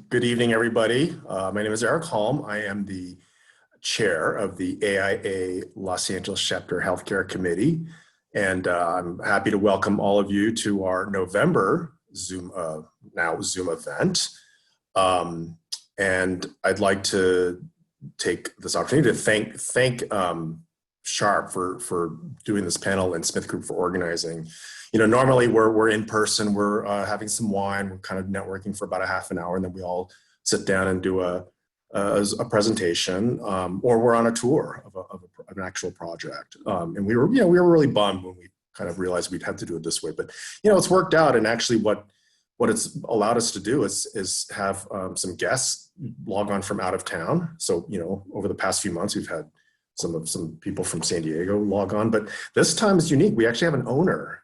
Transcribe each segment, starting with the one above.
Good evening, everybody. My name is Eric Holm. I am the chair of the AIA Los Angeles Chapter Healthcare Committee, and I'm happy to welcome all of you to our November Zoom event. And I'd like to take this opportunity to thank Sharp for doing this panel and Smith Group for organizing. You know, normally we're in person, we're having some wine, we're kind of networking for about a half an hour, and then we all sit down and do a presentation, or we're on a tour of an actual project. And we were really bummed when we kind of realized we'd have to do it this way, but you know, it's worked out. And actually, what it's allowed us to do is have some guests log on from out of town. So you know, over the past few months, we've had some people from San Diego log on, but this time is unique. We actually have an owner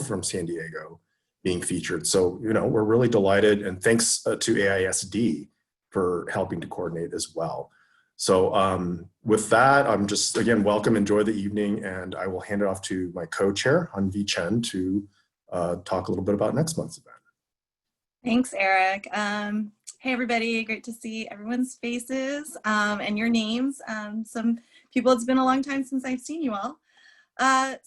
from San Diego being featured. So, you know, we're really delighted, and thanks to AISD for helping to coordinate as well. So with that, I'm just, again, welcome, enjoy the evening, and I will hand it off to my co-chair, Hanvi Chen, to talk a little bit about next month's event. Thanks, Eric. Hey, everybody, great to see everyone's faces and your names. Some people, it's been a long time since I've seen you all. I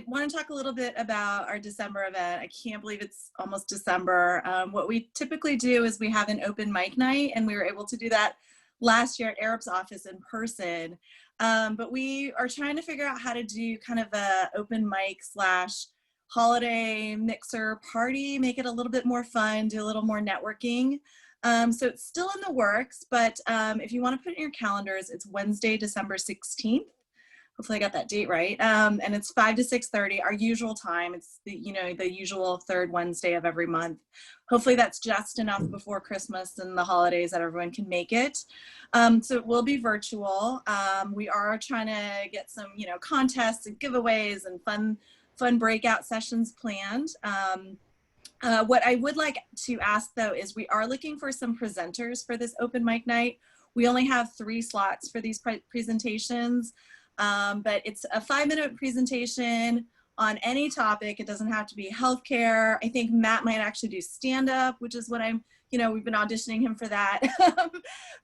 want to talk a little bit about our December event. I can't believe it's almost December. What we typically do is we have an open mic night, and we were able to do that last year at Arab's office in person. But we are trying to figure out how to do kind of a open mic / holiday mixer party, make it a little bit more fun, do a little more networking. So it's still in the works, but if you want to put it in your calendars, it's Wednesday, December 16th. Hopefully I got that date right. And it's 5 to 6:30, our usual time. It's the usual third Wednesday of every month. Hopefully that's just enough before Christmas and the holidays that everyone can make it. So it will be virtual. We are trying to get some, contests and giveaways and fun breakout sessions planned. What I would like to ask though is we are looking for some presenters for this open mic night. We only have 3 slots for these presentations. But it's a 5-minute presentation on any topic. It doesn't have to be healthcare. I think Matt might actually do stand-up, which is what we've been auditioning him for that.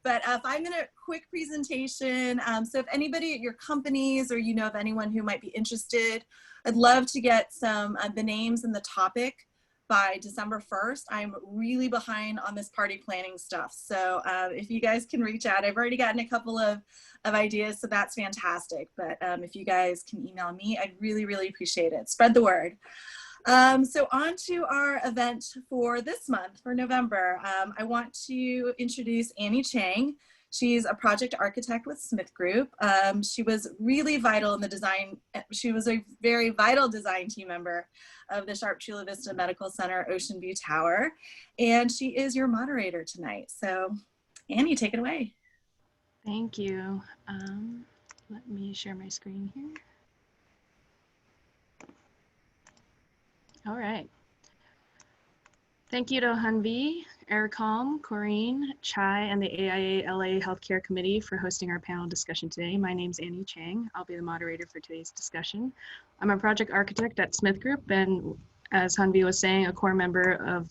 But a 5-minute quick presentation. So if anybody at your companies or you know of anyone who might be interested, I'd love to get some the names and the topic by December 1st. I'm really behind on this party planning stuff. So if you guys can reach out, I've already gotten a couple of ideas, so that's fantastic. But if you guys can email me, I'd really, really appreciate it. Spread the word. So on to our event for this month, for November. I want to introduce Annie Chang. She's a project architect with Smith Group. She was really vital in the design. She was a very vital design team member of the Sharp Chula Vista Medical Center Ocean View Tower. And she is your moderator tonight. So Annie, take it away. Thank you. Let me share my screen here. All right. Thank you to Hanvi, Eric Holm, Corinne, Chai, and the AIALA Healthcare Committee for hosting our panel discussion today. My name's Annie Chang. I'll be the moderator for today's discussion. I'm a project architect at Smith Group, and as Hanvi was saying, a core member of,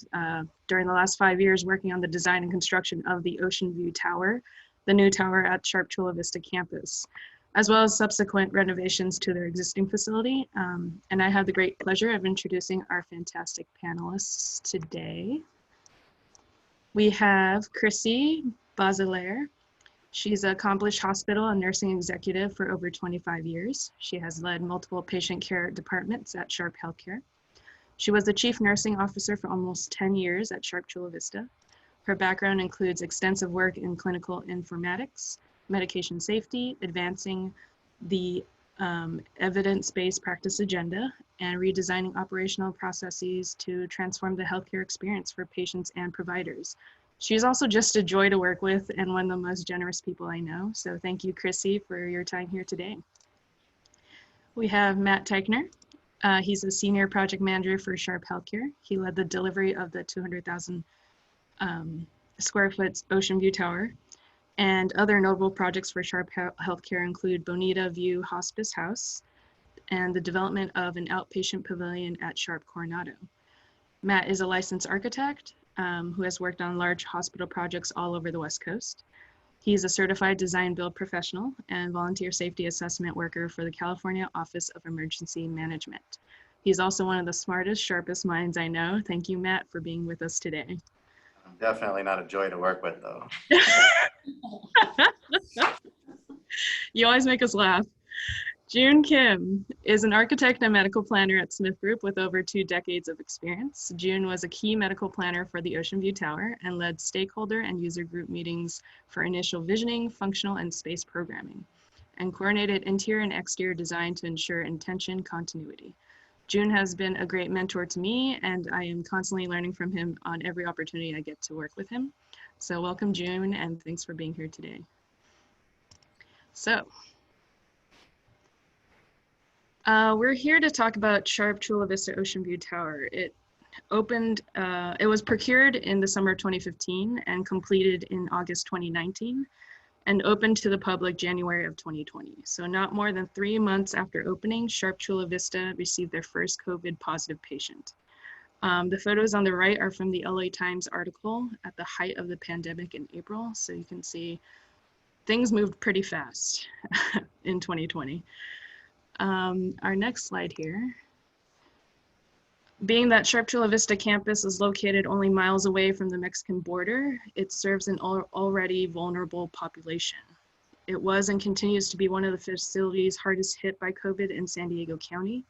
during the last 5 years, working on the design and construction of the Ocean View Tower, the new tower at Sharp Chula Vista campus, as well as subsequent renovations to their existing facility. And I have the great pleasure of introducing our fantastic panelists today. We have Chrissy Basilaire. She's an accomplished hospital and nursing executive for over 25 years. She has led multiple patient care departments at Sharp Healthcare. She was the chief nursing officer for almost 10 years at Sharp Chula Vista. Her background includes extensive work in clinical informatics, medication safety, advancing the evidence-based practice agenda, and redesigning operational processes to transform the healthcare experience for patients and providers. She's also just a joy to work with and one of the most generous people I know. So thank you, Chrissy, for your time here today. We have Matt Teichner. He's a senior project manager for Sharp Healthcare. He led the delivery of the 200,000 square foot Ocean View Tower, and other notable projects for Sharp Healthcare include Bonita View Hospice House and the development of an outpatient pavilion at Sharp Coronado. Matt is a licensed architect, who has worked on large hospital projects all over the West Coast. He's a certified design build professional and volunteer safety assessment worker for the California Office of Emergency Management. He's also one of the smartest, sharpest minds I know. Thank you, Matt, for being with us today. I'm definitely not a joy to work with, though. You always make us laugh. June Kim is an architect and medical planner at Smith Group with over 2 decades of experience. June was a key medical planner for the Ocean View Tower and led stakeholder and user group meetings for initial visioning, functional, and space programming, and coordinated interior and exterior design to ensure intention continuity. June has been a great mentor to me, and I am constantly learning from him on every opportunity I get to work with him. So welcome, June, and thanks for being here today. So, we're here to talk about Sharp Chula Vista Ocean View Tower. It was procured in the summer of 2015 and completed in August 2019 and opened to the public January of 2020. So not more than 3 months after opening, Sharp Chula Vista received their first COVID positive patient. The photos on the right are from the LA Times article at the height of the pandemic in April. So you can see things moved pretty fast in 2020. Our next slide here. Being that Sharp Chula Vista campus is located only miles away from the Mexican border, it serves an already vulnerable population. It was and continues to be one of the facilities hardest hit by COVID in San Diego County.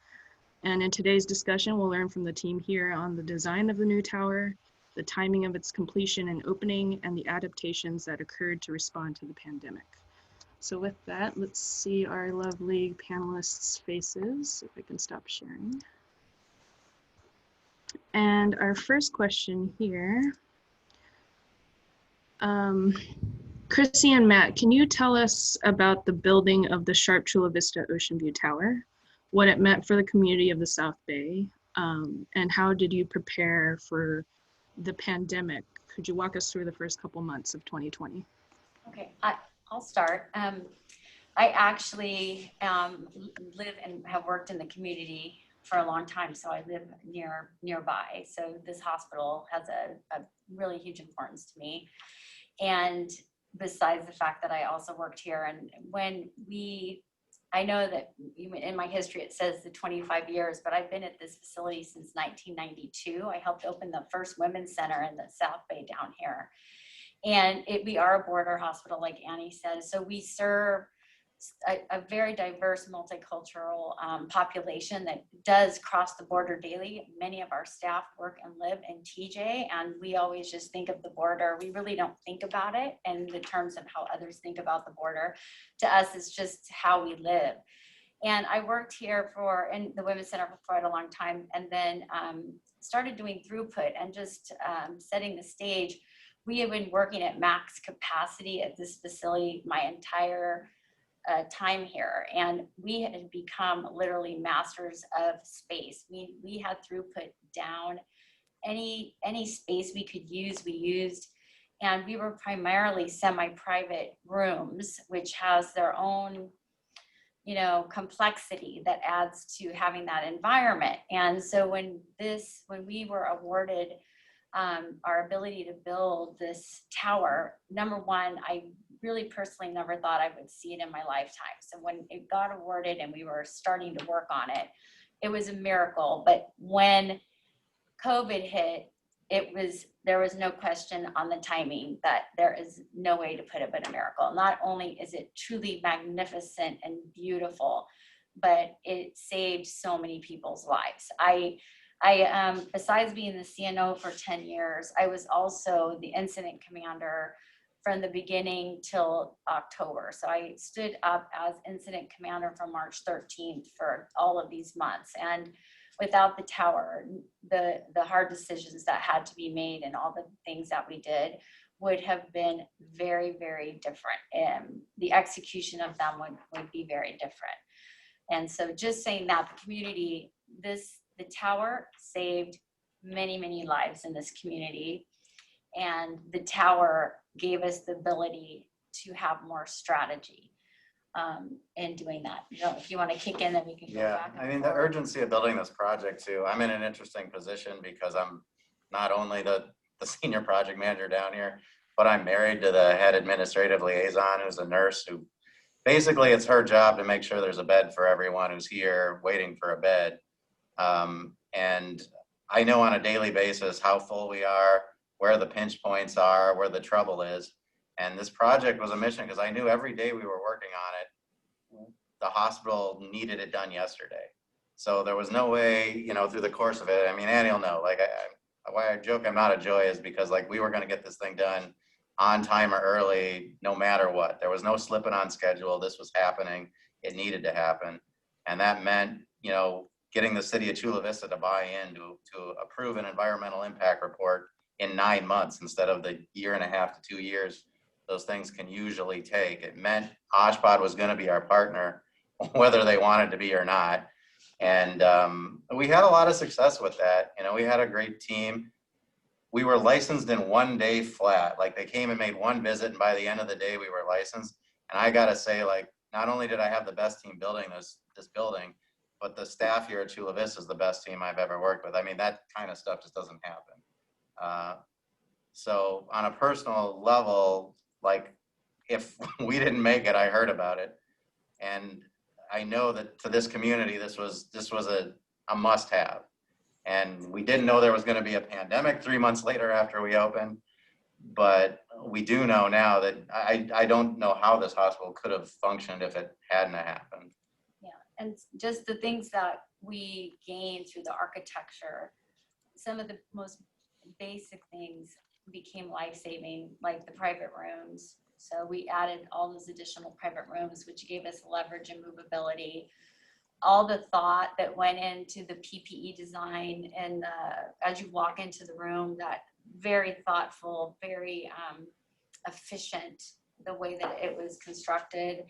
And in today's discussion, we'll learn from the team here on the design of the new tower, the timing of its completion and opening, and the adaptations that occurred to respond to the pandemic. So with that, let's see our lovely panelists' faces, if I can stop sharing. And our first question here, Chrissy and Matt, can you tell us about the building of the Sharp Chula Vista Ocean View Tower, what it meant for the community of the South Bay, and how did you prepare for the pandemic? Could you walk us through the first couple months of 2020? Okay, I'll start. I actually live and have worked in the community for a long time, so I live nearby. So this hospital has a really huge importance to me. And besides the fact that I also worked here, and I know that in my history it says the 25 years, but I've been at this facility since 1992. I helped open the first women's center in the South Bay down here. And we are a border hospital, like Annie said. So we serve a very diverse multicultural population that does cross the border daily. Many of our staff work and live in TJ, and we always just think of the border. We really don't think about it in the terms of how others think about the border. To us, it's just how we live. And I worked here in the Women's Center for quite a long time, and then started doing throughput and just setting the stage. We have been working at max capacity at this facility my entire time here, and we had become literally masters of space. We had throughput down. Any space we could use, we used, and we were primarily semi-private rooms, which has their own, complexity that adds to having that environment. And so when we were awarded our ability to build this tower, number one, I really personally never thought I would see it in my lifetime. So when it got awarded and we were starting to work on it, it was a miracle. But when COVID hit, there was no question on the timing that there is no way to put it but a miracle. Not only is it truly magnificent and beautiful, but it saved so many people's lives. I besides being the CNO for 10 years, I was also the incident commander from the beginning till October. So I stood up as incident commander from March 13th for all of these months. And without the tower, the hard decisions that had to be made and all the things that we did would have been very, very different. The execution of them would be very different. And so just saying that the community, the tower saved many, many lives in this community. And the tower gave us the ability to have more strategy in doing that. If you want to kick in, then we can go back. I mean, the urgency of building this project too, I'm in an interesting position because I'm not only the the senior project manager down here, but I'm married to the head administrative liaison, who's a nurse, who basically it's her job to make sure there's a bed for everyone who's here waiting for a bed. And I know on a daily basis how full we are, where the pinch points are, where the trouble is. And this project was a mission because I knew every day we were working on it, the hospital needed it done yesterday. So there was no way, you know, through the course of it. I mean, Annie will know, like, why I joke I'm not a joy is because, like, we were going to get this thing done on time or early, no matter what. There was no slipping on schedule. This was happening. It needed to happen. And that meant, you know, getting the city of Chula Vista to buy in to approve an environmental impact report in 9 months instead of the 1.5 to 2 years those things can usually take. It meant Oshpod was going to be our partner, whether they wanted to be or not. And we had a lot of success with that. You know, we had a great team. We were licensed in 1 day flat. Like, they came and made one visit, and by the end of the day, we were licensed. And I got to say, like, not only did I have the best team building this building, but the staff here at Chula Vista is the best team I've ever worked with. I mean, that kind of stuff just doesn't happen. So on a personal level, like, if we didn't make it, I heard about it. And I know that to this community, this was a must have. And we didn't know there was going to be a pandemic 3 months later after we opened, but we do know now that I don't know how this hospital could have functioned if it hadn't happened. Yeah, and just the things that we gained through the architecture, some of the most basic things became life-saving, like the private rooms. So we added all those additional private rooms, which gave us leverage and movability. All the thought that went into the PPE design, and as you walk into the room, that very thoughtful, very efficient, the way that it was constructed,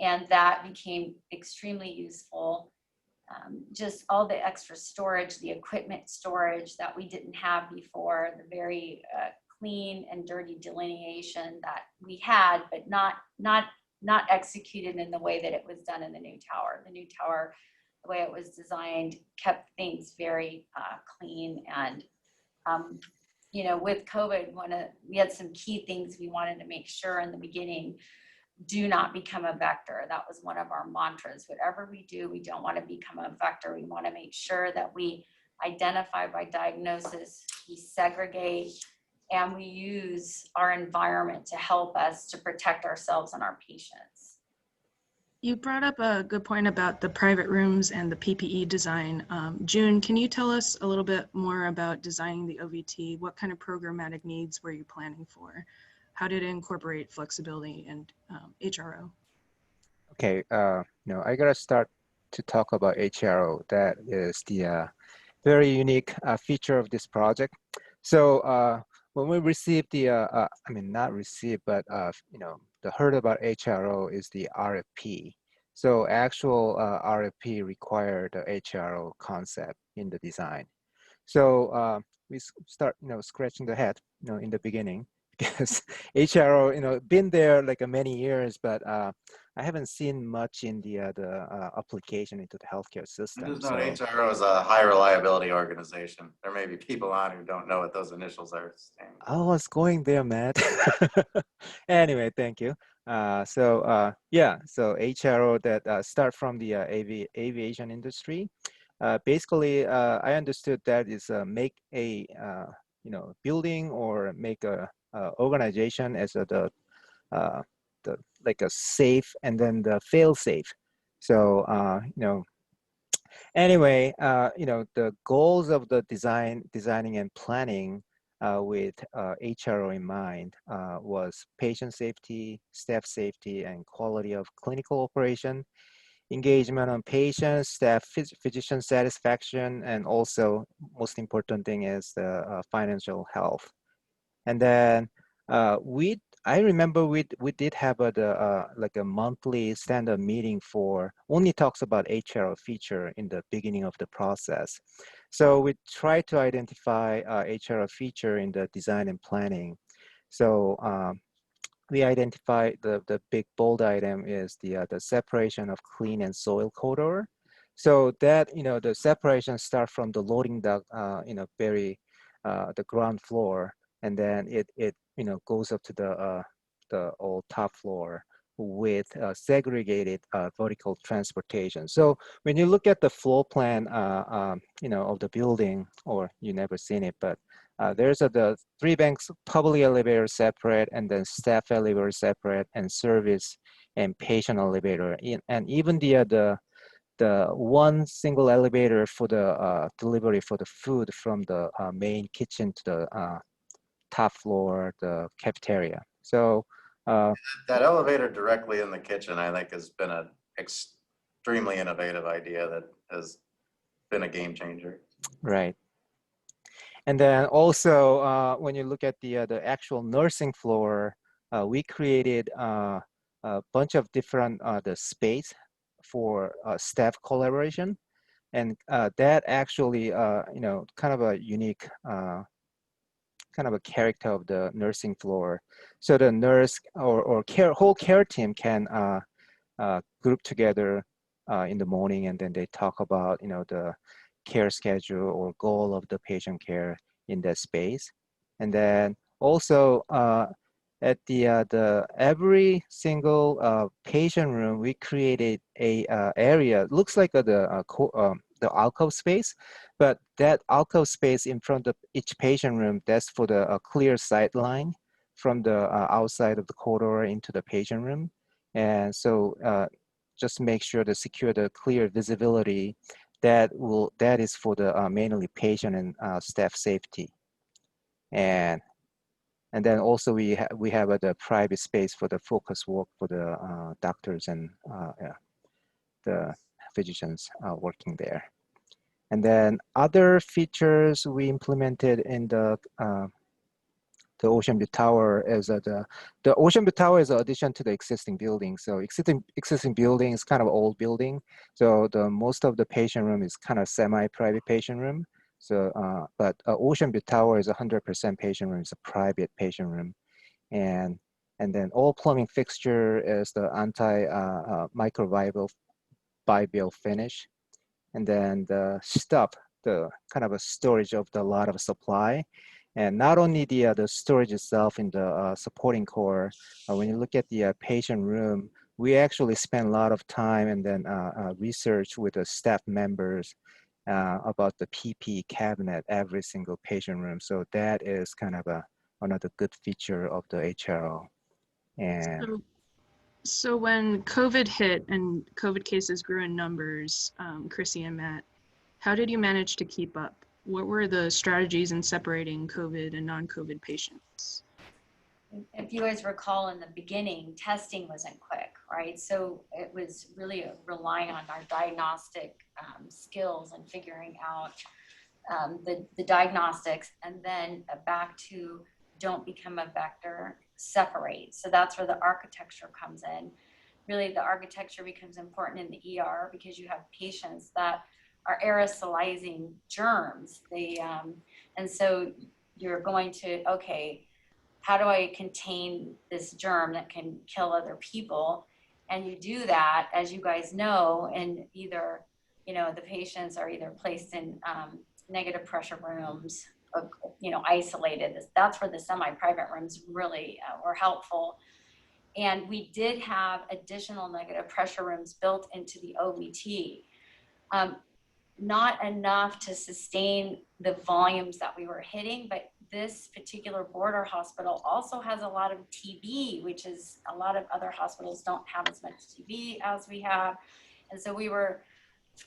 and that became extremely useful. Just all the extra storage, the equipment storage that we didn't have before, the very clean and dirty delineation that we had, but not executed in the way that it was done in the new tower. The new tower, the way it was designed, kept things very clean. And you know, with COVID, we had some key things we wanted to make sure in the beginning: do not become a vector. That was one of our mantras. Whatever we do, we don't want to become a vector. We want to make sure that we identify by diagnosis, we segregate, and we use our environment to help us to protect ourselves and our patients. You brought up a good point about the private rooms and the PPE design. June, can you tell us a little bit more about designing the OVT? What kind of programmatic needs were you planning for? How did it incorporate flexibility and HRO? Okay, I gotta start to talk about HRO. That is the very unique feature of this project. So when we received the, not received, but the heard about HRO is the RFP. So actual RFP required the HRO concept in the design. So we start, scratching the head, in the beginning, because HRO, been there like many years, but I haven't seen much in the application into the healthcare system. Just know HRO is a high reliability organization. There may be people on who don't know what those initials are. I was going there, Matt. Anyway, thank you. So HRO that start from the aviation industry. Basically, I understood that is make a building or make a organization as like a safe and then the fail safe. So anyway, the goals of the designing and planning with HRO in mind was patient safety, staff safety, and quality of clinical operation, engagement on patients, staff, physician satisfaction, and also most important thing is the financial health. And then I remember we did have like a monthly standard meeting for only talks about HRO feature in the beginning of the process. So we try to identify HRO feature in the design and planning. So we identify the big bold item is the separation of clean and soil corridor. So that the separation start from the loading dock very the ground floor, and then it goes up to the old top floor with segregated vertical transportation. So when you look at the floor plan, of the building, or you never seen it, but there's the 3 banks public elevator separate, and then staff elevator separate, and service and patient elevator, and even the one single elevator for the delivery for the food from the main kitchen to the top floor, the cafeteria. So That elevator directly in the kitchen, I think, has been an extremely innovative idea that has been a game changer. right. And then also, when you look at the actual nursing floor, we created a bunch of different the space for staff collaboration, and that actually, kind of a unique kind of a character of the nursing floor. So the nurse or whole care team can group together in the morning, and then they talk about the care schedule or goal of the patient care in that space. And then also at the every single patient room, we created a area, looks like the alcove space, but that alcove space in front of each patient room, that's for the clear sight line from the outside of the corridor into the patient room. And so just make sure to secure the clear visibility that is for the mainly patient and staff safety. And then also we have the private space for the focus work for the doctors and the physicians working there. And then other features we implemented in the Ocean View Tower is the Ocean View Tower is an addition to the existing building. So existing building is kind of old building. So the most of the patient room is kind of semi-private patient room. So but Ocean View Tower is 100% patient room. It's a private patient room, and then all plumbing fixture is the microbial finish, and then the stuff, the kind of a storage of the lot of supply. And not only the storage itself in the supporting core, when you look at the patient room, we actually spend a lot of time and then research with the staff members about the PP cabinet every single patient room. So that is kind of another good feature of the HRO. And so when COVID hit and COVID cases grew in numbers, Chrissy and Matt, how did you manage to keep up? What were the strategies in separating COVID and non-COVID patients? If you guys recall, in the beginning, testing wasn't quick, right? So it was really relying on our diagnostic skills and figuring out the diagnostics, and then back to don't become a vector, separate. So that's where the architecture comes in. Really, the architecture becomes important in the ER because you have patients that are aerosolizing germs. And so you're going to, okay, how do I contain this germ that can kill other people? And you do that, as you guys know, and either, the patients are either placed in negative pressure rooms, isolated. That's where the semi-private rooms really were helpful. And we did have additional negative pressure rooms built into the OVT. Not enough to sustain the volumes that we were hitting, but this particular border hospital also has a lot of TB, which is a lot of other hospitals don't have as much TB as we have. And so we were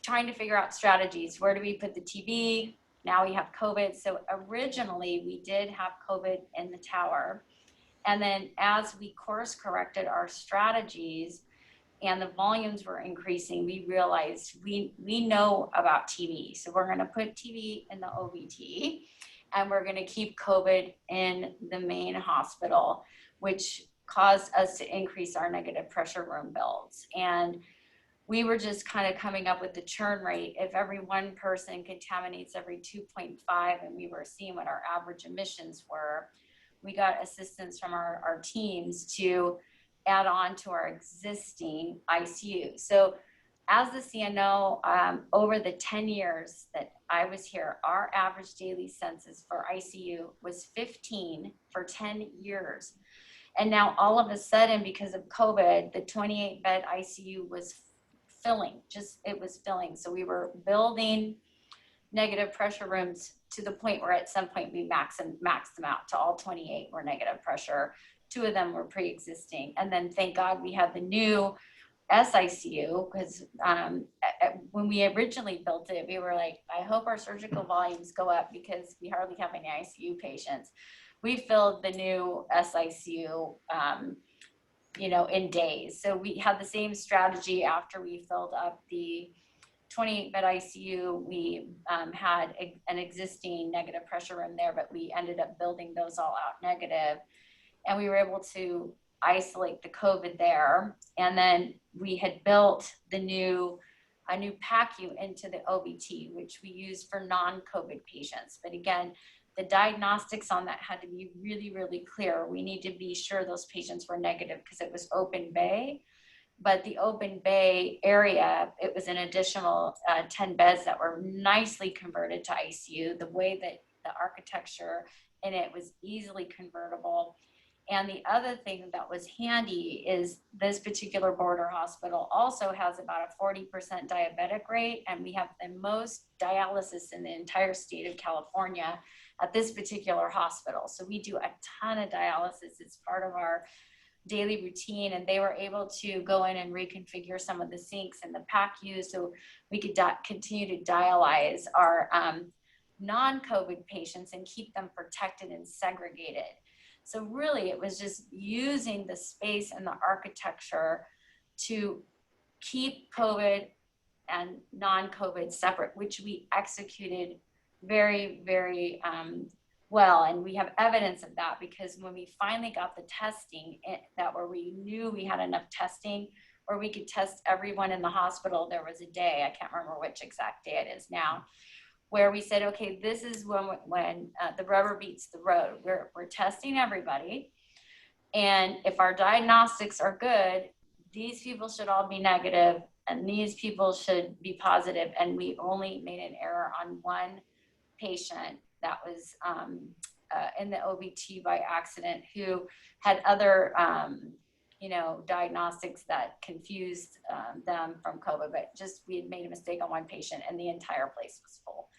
trying to figure out strategies. Where do we put the TB? Now we have COVID. So originally we did have COVID in the tower. And then as we course corrected our strategies and the volumes were increasing, we realized we know about TB. So we're going to put TB in the OVT, and we're going to keep COVID in the main hospital, which caused us to increase our negative pressure room builds. And we were just kind of coming up with the churn rate. If every one person contaminates every 2.5, and we were seeing what our average emissions were, we got assistance from our teams to add on to our existing ICU. So as the CNO, over the 10 years that I was here, our average daily census for ICU was 15 for 10 years. And now all of a sudden, because of COVID, the 28-bed ICU was filling, it was filling. So we were building negative pressure rooms to the point where at some point we maxed them out to all 28 were negative pressure. 2 of them were pre-existing. And then thank God we had the new SICU, because when we originally built it, we were like, I hope our surgical volumes go up because we hardly have any ICU patients. We filled the new SICU, in days. So we had the same strategy after we filled up the 28-bed ICU. We had an existing negative pressure room there, but we ended up building those all out negative. And we were able to isolate the COVID there. And then we had built a new PACU into the OBT, which we use for non-COVID patients. But again, the diagnostics on that had to be really, really clear. We need to be sure those patients were negative because it was open bay. But the open bay area, it was an additional 10 beds that were nicely converted to ICU. The way that the architecture in it was easily convertible. And the other thing that was handy is this particular border hospital also has about a 40% diabetic rate, and we have the most dialysis in the entire state of California at this particular hospital. So we do a ton of dialysis. It's part of our daily routine, and they were able to go in and reconfigure some of the sinks and the PACU so we could continue to dialyze our non-COVID patients and keep them protected and segregated. So really, it was just using the space and the architecture to keep COVID and non-COVID separate, which we executed very, very well. And we have evidence of that because when we finally got the testing where we knew we had enough testing where we could test everyone in the hospital, there was a day, I can't remember which exact day it is now, where we said, okay, this is when the rubber meets the road. We're testing everybody. And if our diagnostics are good, these people should all be negative and these people should be positive. And we only made an error on one patient that was in the OBT by accident who had other diagnostics that confused them from COVID, but just we had made a mistake on one patient and the entire place was full.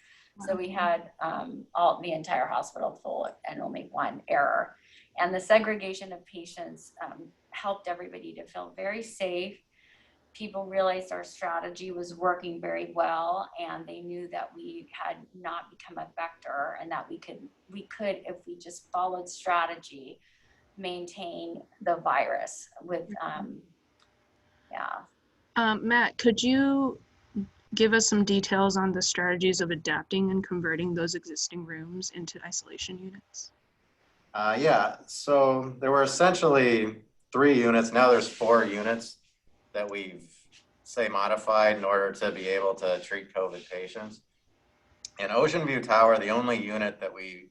So we had the entire hospital full and only one error. And the segregation of patients helped everybody to feel very safe. People realized our strategy was working very well, and they knew that we had not become a vector and that we could, if we just followed strategy, maintain the virus with, Matt, could you give us some details on the strategies of adapting and converting those existing rooms into isolation units? So there were essentially 3 units. Now there's 4 units that we've modified in order to be able to treat COVID patients. In Ocean View Tower, the only unit that we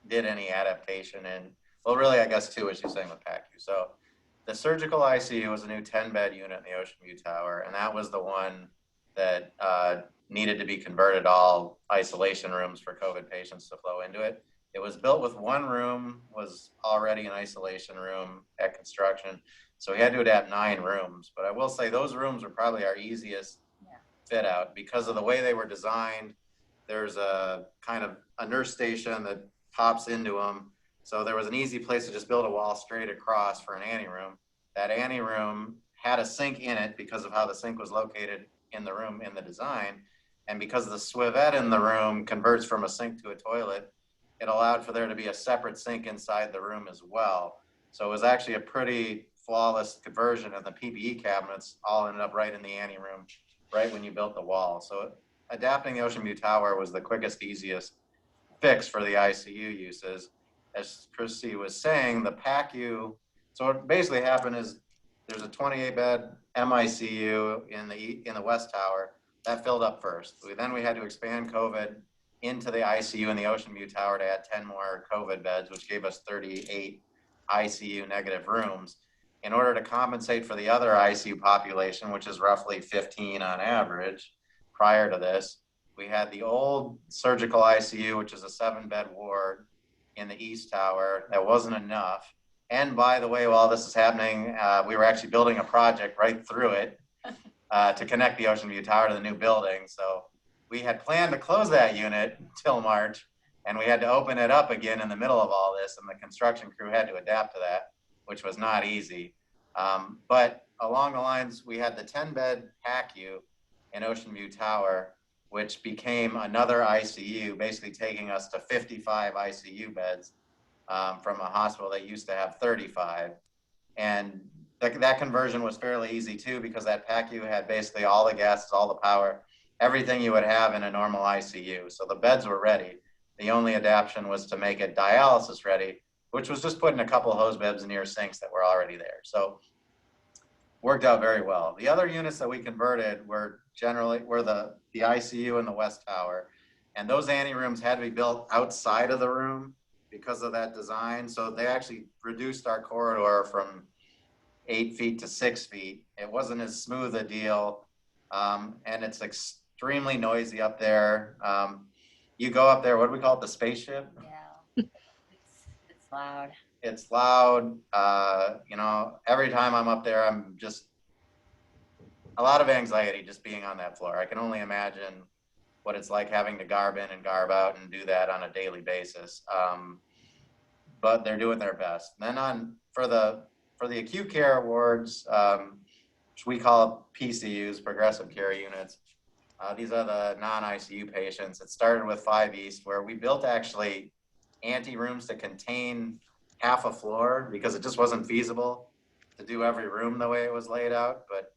did any adaptation in, well, really, I guess 2, as you're saying with PACU. So the surgical ICU was a new 10-bed unit in the Ocean View Tower, and that was the one that needed to be converted all isolation rooms for COVID patients to flow into it. It was built with 1 room, was already an isolation room at construction. So we had to adapt 9 rooms. But I will say those rooms were probably our easiest fit out because of the way they were designed. There's a kind of a nurse station that pops into them. So there was an easy place to just build a wall straight across for an anteroom. That anteroom had a sink in it because of how the sink was located in the room in the design. And because the swivette in the room converts from a sink to a toilet, it allowed for there to be a separate sink inside the room as well. So it was actually a pretty flawless conversion, and the PPE cabinets all ended up right in the anteroom, right when you built the wall. So adapting the Ocean View Tower was the quickest, easiest fix for the ICU uses. As Christy was saying, the PACU, so what basically happened is there's a 28-bed MICU in the West Tower. That filled up first. Then we had to expand COVID into the ICU in the Ocean View Tower to add 10 more COVID beds, which gave us 38 ICU negative rooms. in order to compensate for the other ICU population, which is roughly 15 on average prior to this, we had the old surgical ICU, which is a 7-bed ward in the East Tower. That wasn't enough. And by the way, while this is happening, we were actually building a project right through it to connect the Ocean View Tower to the new building. So we had planned to close that unit till March, and we had to open it up again in the middle of all this, and the construction crew had to adapt to that, which was not easy. But along the lines, we had the 10-bed PACU in Ocean View Tower, which became another ICU, basically taking us to 55 ICU beds from a hospital that used to have 35. And that conversion was fairly easy too, because that PACU had basically all the gases, all the power, everything you would have in a normal ICU. So the beds were ready. The only adaptation was to make it dialysis ready, which was just putting a couple of hose bibs near sinks that were already there. So worked out very well. The other units that we converted were the ICU in the West Tower. And those ante rooms had to be built outside of the room because of that design. So they actually reduced our corridor from 8 feet to 6 feet. It wasn't as smooth a deal. And it's extremely noisy up there. You go up there, what do we call it? The spaceship? Yeah, it's loud. It's loud. You know, every time I'm up there, I'm just a lot of anxiety just being on that floor. I can only imagine what it's like having to garb in and garb out and do that on a daily basis. But they're doing their best. And then for the acute care wards, which we call PCUs, progressive care units, these are the non-ICU patients. It started with 5 East, where we built actually ante rooms to contain half a floor because it just wasn't feasible to do every room the way it was laid out. But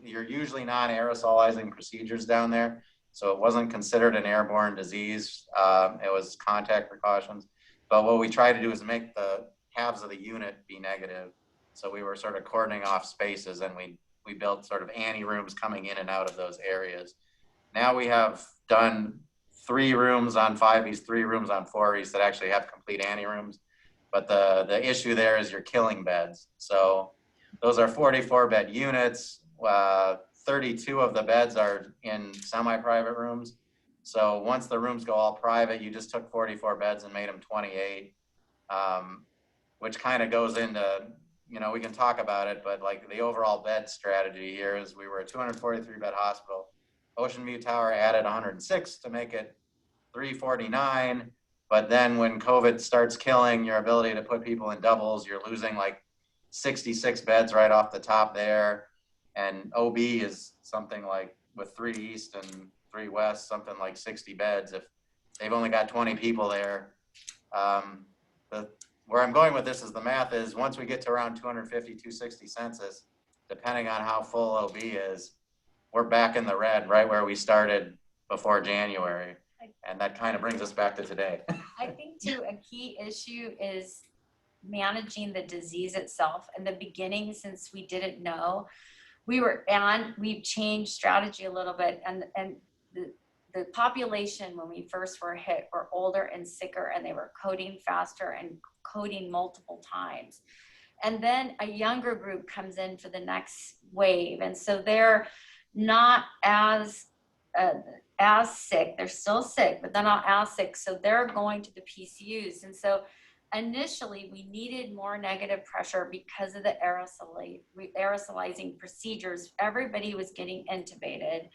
you're usually non-aerosolizing procedures down there, so it wasn't considered an airborne disease. It was contact precautions. But what we tried to do is make the halves of the unit be negative. So we were sort of cordoning off spaces, and we built sort of ante rooms coming in and out of those areas. Now we have done 3 rooms on 5 East, 3 rooms on 4 East that actually have complete ante rooms. But the issue there is you're killing beds. So those are 44-bed units. 32 of the beds are in semi-private rooms. So once the rooms go all private, you just took 44 beds and made them 28, which kind of goes into, you know, we can talk about it, but like the overall bed strategy here is we were a 243-bed hospital. Ocean View Tower added 106 to make it 349. But then when COVID starts killing your ability to put people in doubles, you're losing like 66 beds right off the top there. And OB is something like with 3 East and 3 West, something like 60 beds. If they've only got 20 people there, where I'm going with this is the math is once we get to around 250, 260 census, depending on how full OB is, we're back in the red right where we started before January. And that kind of brings us back to today. I think too, a key issue is managing the disease itself. In the beginning, since we didn't know, we've changed strategy a little bit, and the population when we first were hit were older and sicker, and they were coding faster and coding multiple times. And then a younger group comes in for the next wave, and so they're not as sick. They're still sick, but they're not as sick, so they're going to the PCUs. And so initially we needed more negative pressure because of the aerosolizing procedures. Everybody was getting intubated,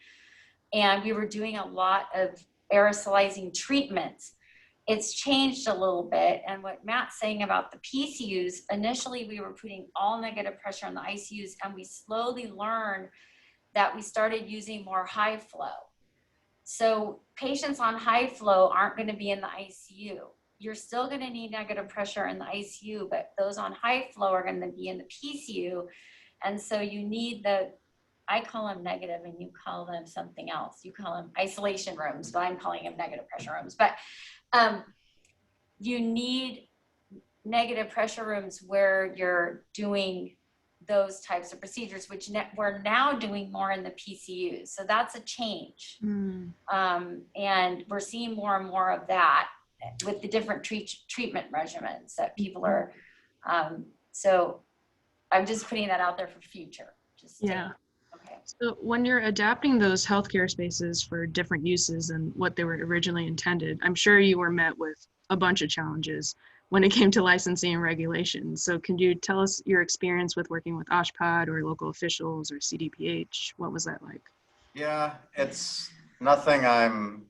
and we were doing a lot of aerosolizing treatments. It's changed a little bit. And what Matt's saying about the PCUs, initially we were putting all negative pressure on the ICUs, and we slowly learned that we started using more high flow. So patients on high flow aren't going to be in the ICU. You're still going to need negative pressure in the ICU, but those on high flow are going to be in the PCU. And so you need I call them negative and you call them something else. You call them isolation rooms, but I'm calling them negative pressure rooms. But you need negative pressure rooms where you're doing those types of procedures, which we're now doing more in the PCUs. So that's a change. And we're seeing more and more of that with the different treatment regimens that people are. So I'm just putting that out there for future. Just Yeah. okay. So when you're adapting those healthcare spaces for different uses than what they were originally intended, I'm sure you were met with a bunch of challenges when it came to licensing and regulations. So can you tell us your experience with working with OSHPD or local officials or CDPH? What was that like? Yeah, it's nothing I'm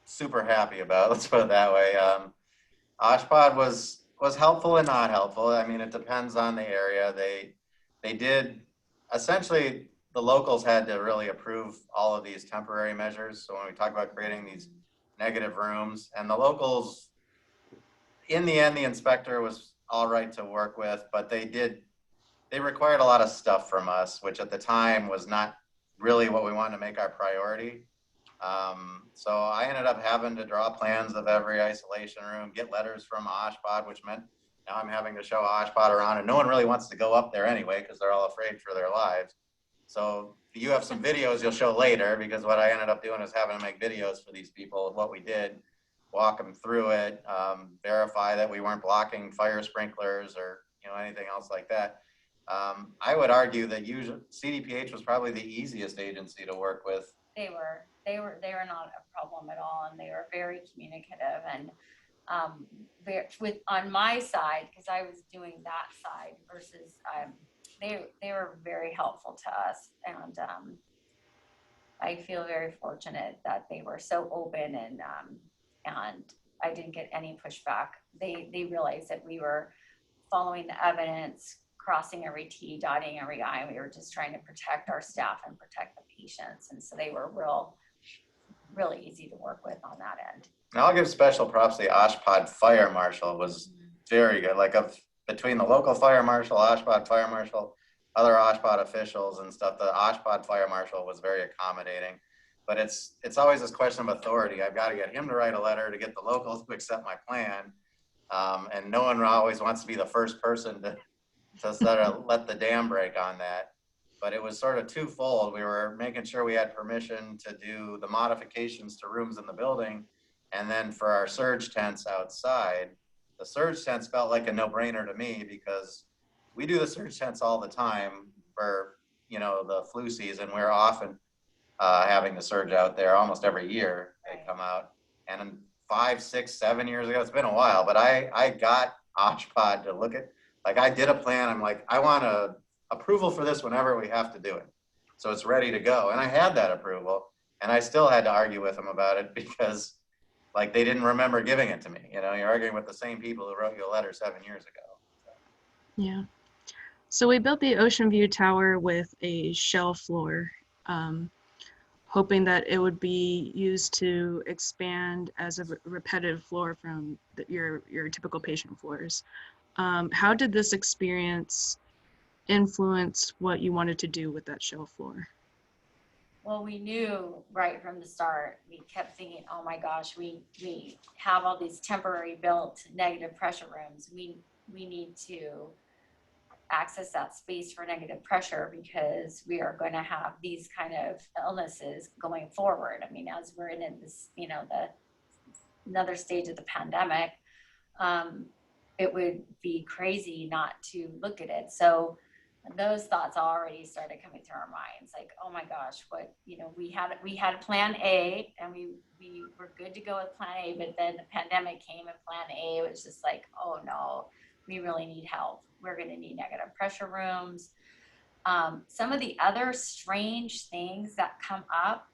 super happy about. Let's put it that way. OSHPD was helpful and not helpful. I mean, it depends on the area. They did essentially, the locals had to really approve all of these temporary measures. So when we talk about creating these negative rooms, and the locals, in the end, the inspector was all right to work with, but they required a lot of stuff from us, which at the time was not really what we wanted to make our priority. So I ended up having to draw plans of every isolation room, get letters from OSHPD, which meant now I'm having to show OSHPD around, and no one really wants to go up there anyway because they're all afraid for their lives. So you have some videos you'll show later, because what I ended up doing is having to make videos for these people of what we did, walk them through it, verify that we weren't blocking fire sprinklers or anything else like that. I would argue that CDPH was probably the easiest agency to work with. They were not a problem at all, and they were very communicative, and on my side, because I was doing that side versus they were very helpful to us, and I feel very fortunate that they were so open, and I didn't get any pushback. They realized that we were following the evidence, crossing every T, dotting every I, and we were just trying to protect our staff and protect the patients. And so they were really easy to work with on that end. Now I'll give special props to the OSHPD fire marshal. Was very good. Like between the local fire marshal, OSHPD fire marshal, other OSHPD officials and stuff, the OSHPD fire marshal was very accommodating. But it's always this question of authority. I've got to get him to write a letter to get the locals to accept my plan. And no one always wants to be the first person to sort of let the dam break on that. But it was sort of twofold. We were making sure we had permission to do the modifications to rooms in the building. And then for our surge tents outside, the surge tents felt like a no-brainer to me, because we do the surge tents all the time for, the flu season. We're often having the surge out there almost every year. They come out. And 5, 6, 7 years ago, it's been a while, but I got OSHPD to look at, like, I did a plan. I'm like, I want approval for this whenever we have to do it. So it's ready to go. And I had that approval, and I still had to argue with them about it because, like, they didn't remember giving it to me. You're arguing with the same people who wrote you a letter 7 years ago. So. Yeah. So we built the Ocean View Tower with a shell floor, hoping that it would be used to expand as a repetitive floor from your typical patient floors. How did this experience influence what you wanted to do with that shell floor? Well, we knew right from the start. We kept thinking, oh my gosh, we have all these temporary built negative pressure rooms. We need to access that space for negative pressure, because we are going to have these kind of illnesses going forward. I mean, as we're in this, another stage of the pandemic, it would be crazy not to look at it. So those thoughts already started coming through our minds, like, oh my gosh, what, we had plan A, and we were good to go with plan A, but then the pandemic came, and plan A was just like, oh no, we really need help. We're going to need negative pressure rooms. Some of the other strange things that come up,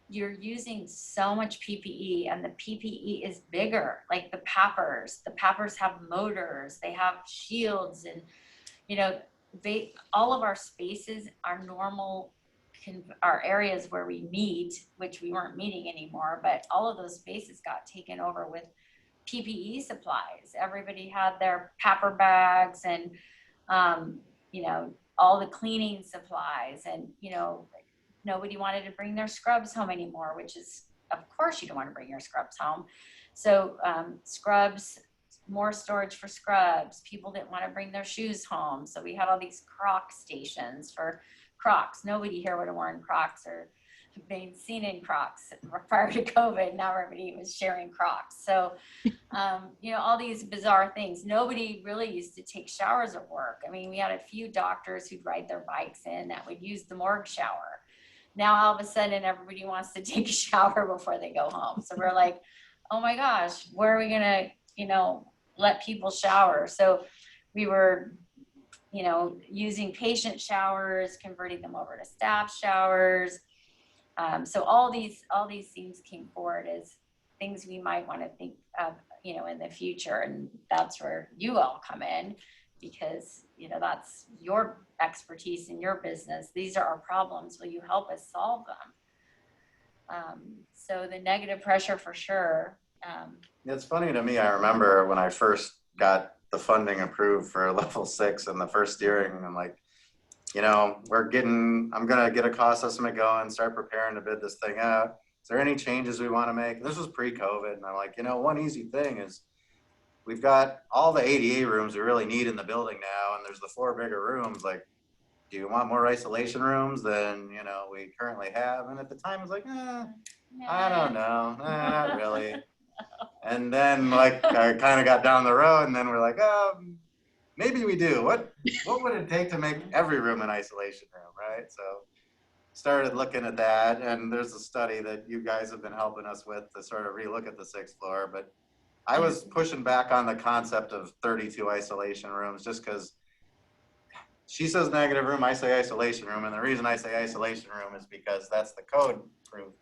you're using so much PPE, and the PPE is bigger, like the PAPRs have motors, they have shields, and all of our spaces are normal, our areas where we meet, which we weren't meeting anymore, but all of those spaces got taken over with PPE supplies. Everybody had their PAPR bags and, all the cleaning supplies, and, nobody wanted to bring their scrubs home anymore, which is, of course, you don't want to bring your scrubs home. So scrubs, more storage for scrubs. People didn't want to bring their shoes home. So we had all these Croc stations for Crocs. Nobody here would have worn Crocs or being seen in Crocs prior to COVID. Now everybody was sharing Crocs. So, you know, all these bizarre things. Nobody really used to take showers at work. I mean, we had a few doctors who'd ride their bikes in that would use the morgue shower. Now all of a sudden everybody wants to take a shower before they go home. So we're like, oh my gosh, where are we gonna, you know, let people shower? So we were, you know, using patient showers, converting them over to staff showers. So all these things came forward as things we might want to think of, you know, in the future. And that's where you all come in, because, you know, that's your expertise in your business. These are our problems. Will you help us solve them? So the negative pressure for sure. It's funny to me. I remember when I first got the funding approved for level 6 and the first steering, I'm like, you know, I'm going to get a cost estimate going, start preparing to bid this thing out. Is there any changes we want to make? This was pre-COVID. And I'm like, you know, one easy thing is we've got all the ADA rooms we really need in the building now. And there's the 4 bigger rooms. Like, do you want more isolation rooms than, you know, we currently have? And at the time I was like, I don't know, not really. And then like I kind of got down the road, and then we're like, maybe we do. What would it take to make every room an isolation room, right? So started looking at that, and there's a study that you guys have been helping us with to sort of relook at the 6th floor. But I was pushing back on the concept of 32 isolation rooms just because she says negative room, I say isolation room. And the reason I say isolation room is because that's the code approved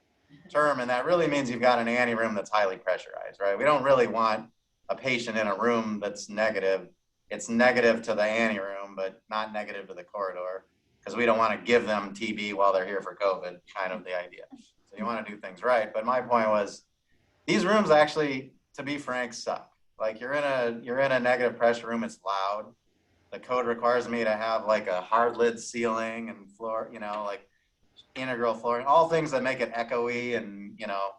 term. And that really means you've got an ante room that's highly pressurized, right? We don't really want a patient in a room that's negative. It's negative to the ante room, but not negative to the corridor, because we don't want to give them TB while they're here for COVID, kind of the idea. So you want to do things right. But my point was, these rooms actually, to be frank, suck. Like you're in a negative pressure room, it's loud. The code requires me to have like a hard lid ceiling and floor, you know, like integral flooring, all things that make it echoey and, you know,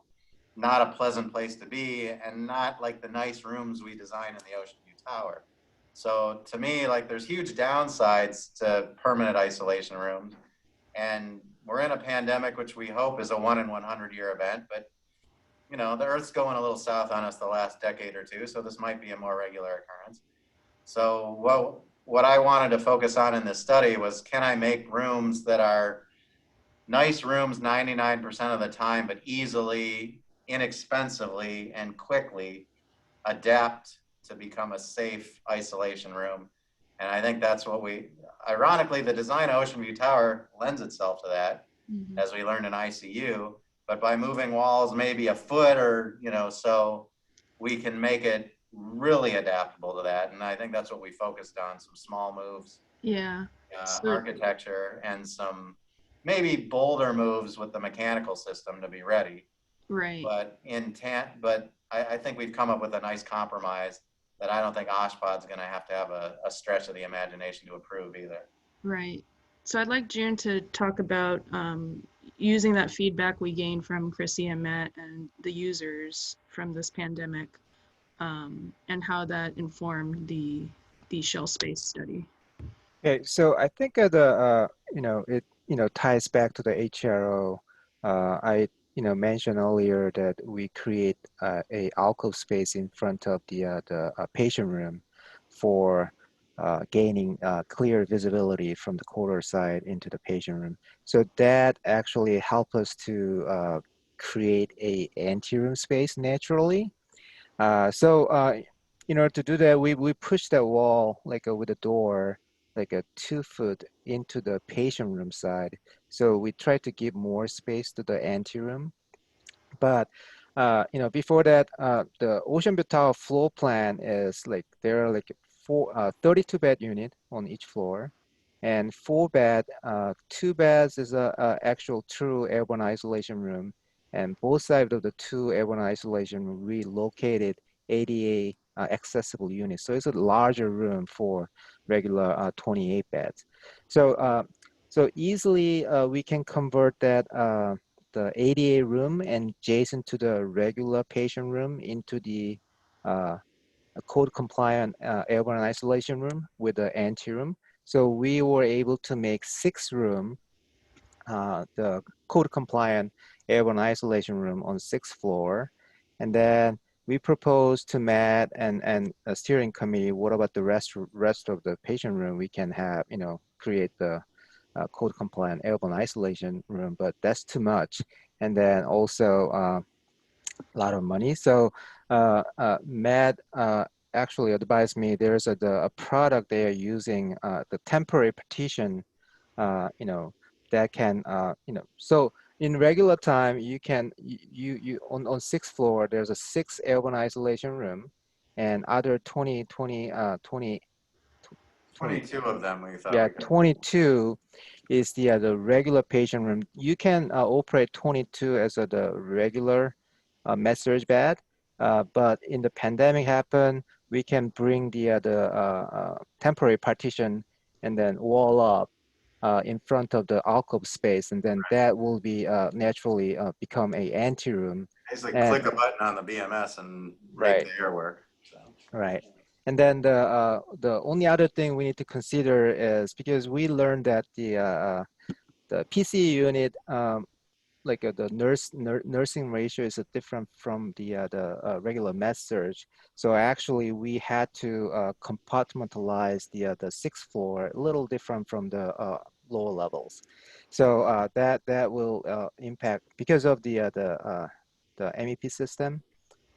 not a pleasant place to be, and not like the nice rooms we design in the Ocean View Tower. So to me, like there's huge downsides to permanent isolation rooms. And we're in a pandemic, which we hope is a 1 in 100 year event, but you know, the Earth's going a little south on us the last decade or two, so this might be a more regular occurrence. So what I wanted to focus on in this study was, can I make rooms that are nice rooms 99% of the time, but easily, inexpensively, and quickly adapt to become a safe isolation room? And I think that's what ironically, the design of Ocean View Tower lends itself to that, as we learned in ICU. But by moving walls maybe a foot or, you know, so we can make it really adaptable to that. And I think that's what we focused on, some small moves, architecture, and some maybe bolder moves with the mechanical system to be ready. Right. But I think we've come up with a nice compromise that I don't think OSHPD's going to have a stretch of the imagination to approve either. Right. So I'd like June to talk about using that feedback we gained from Chrissy and Matt and the users from this pandemic, and how that informed the shell space study. Okay, so I think it ties back to the HRO. I mentioned earlier that we create a alcove space in front of the patient room for gaining clear visibility from the corridor side into the patient room. So that actually helped us to create a anteroom space naturally. In order to do that, we push that wall like with a door, like a 2 foot into the patient room side. So we try to give more space to the anteroom. But before that, the Ocean View Tower floor plan is like there are like 32 bed unit on each floor, and 4 bed, 2 beds is a actual true airborne isolation room, and both sides of the 2 airborne isolation room relocated ADA accessible units. So it's a larger room for regular 28 beds. So easily we can convert that the ADA room and adjacent to the regular patient room into the code compliant airborne isolation room with the anteroom. So we were able to make 6 room the code compliant airborne isolation room on 6th floor. And then we propose to Matt and a steering committee, what about the rest of the patient room? We can have, create the code compliant airborne isolation room, but that's too much. And then also a lot of money. So Matt actually advised me there's a product they are using, the temporary partition, that can, so in regular time, you can, you on 6th floor, there's a 6 airborne isolation room and other 20, 22 of them we thought yeah, we could. 22 is the regular patient room. You can operate 22 as the regular med-surg bed, but in the pandemic happen, we can bring the temporary partition and then wall up in front of the alcove space, and then that will be naturally become a anteroom. Basically And, click a button on the BMS and right. make the air work. So. Right. And then the only other thing we need to consider is, because we learned that the PC unit, like the nursing ratio is different from the regular med surge. So actually we had to compartmentalize the 6th floor, a little different from the lower levels. So that will impact because of the MEP system.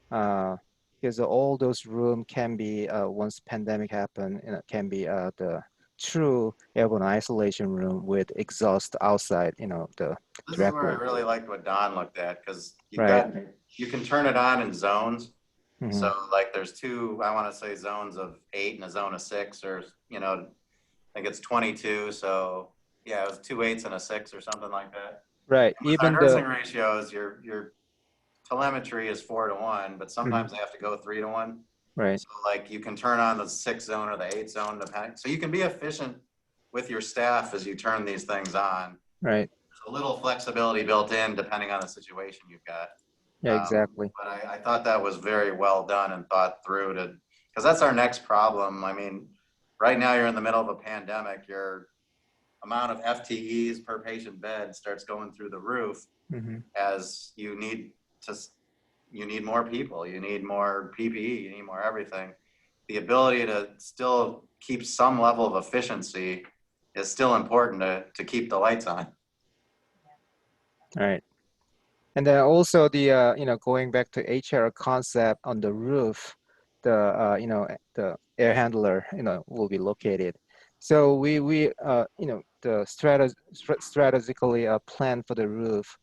Because all those rooms can be, once pandemic happen, can be the true airborne isolation room with exhaust outside, the This direct is where I room. really liked what Don looked at, because Right. you can turn it on in zones. Mm-hmm. So like there's two, I want to say zones of 8 and a zone of 6, or, I think it's 22. So yeah, it was 2 8s and a 6 or something like that. Right. And with Even our the nursing ratios, your telemetry is 4 to 1, but sometimes they have to go 3 to 1. right. So like you can turn on the 6 zone or the 8 zone, depending. So you can be efficient with your staff as you turn these things on. Right. There's a little flexibility built in depending on the situation you've got. Yeah, exactly. But I thought that was very well done and thought through, because that's our next problem. I mean, right now you're in the middle of a pandemic. Your amount of FTEs per patient bed starts going through the roof, Mm-hmm. as you need more people, you need more PPE, you need more everything. The ability to still keep some level of efficiency is still important to keep the lights on. Right. And then also the going back to HR concept on the roof, the air handler will be located. So we the strategically plan for the roof,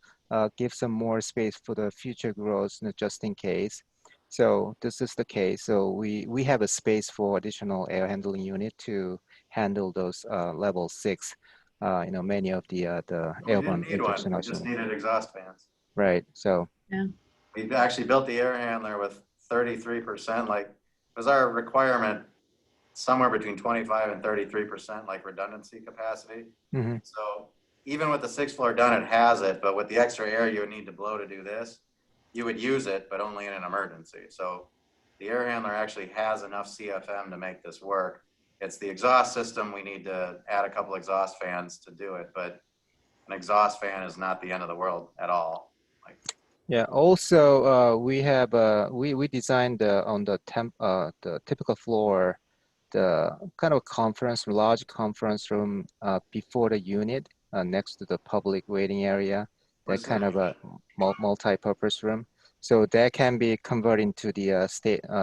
give some more space for the future growth, just in case. So this is the case. So we have a space for additional air handling unit to handle those level 6. Many of the airborne We didn't need one. injection We just oxygen. needed exhaust fans. Right. So Yeah. We actually built the air handler with 33%, like, was our requirement somewhere between 25 and 33%, like redundancy capacity. mm-hmm. So even with the 6th floor done, it has it, but with the extra air you would need to blow to do this, you would use it, but only in an emergency. So the air handler actually has enough CFM to make this work. It's the exhaust system. We need to add a couple exhaust fans to do it, but an exhaust fan is not the end of the world at all. Yeah. Also, we have we designed on the typical floor, the kind of large conference room before the unit, next to the public waiting area. That kind of a multi-purpose room. So that can be converted into the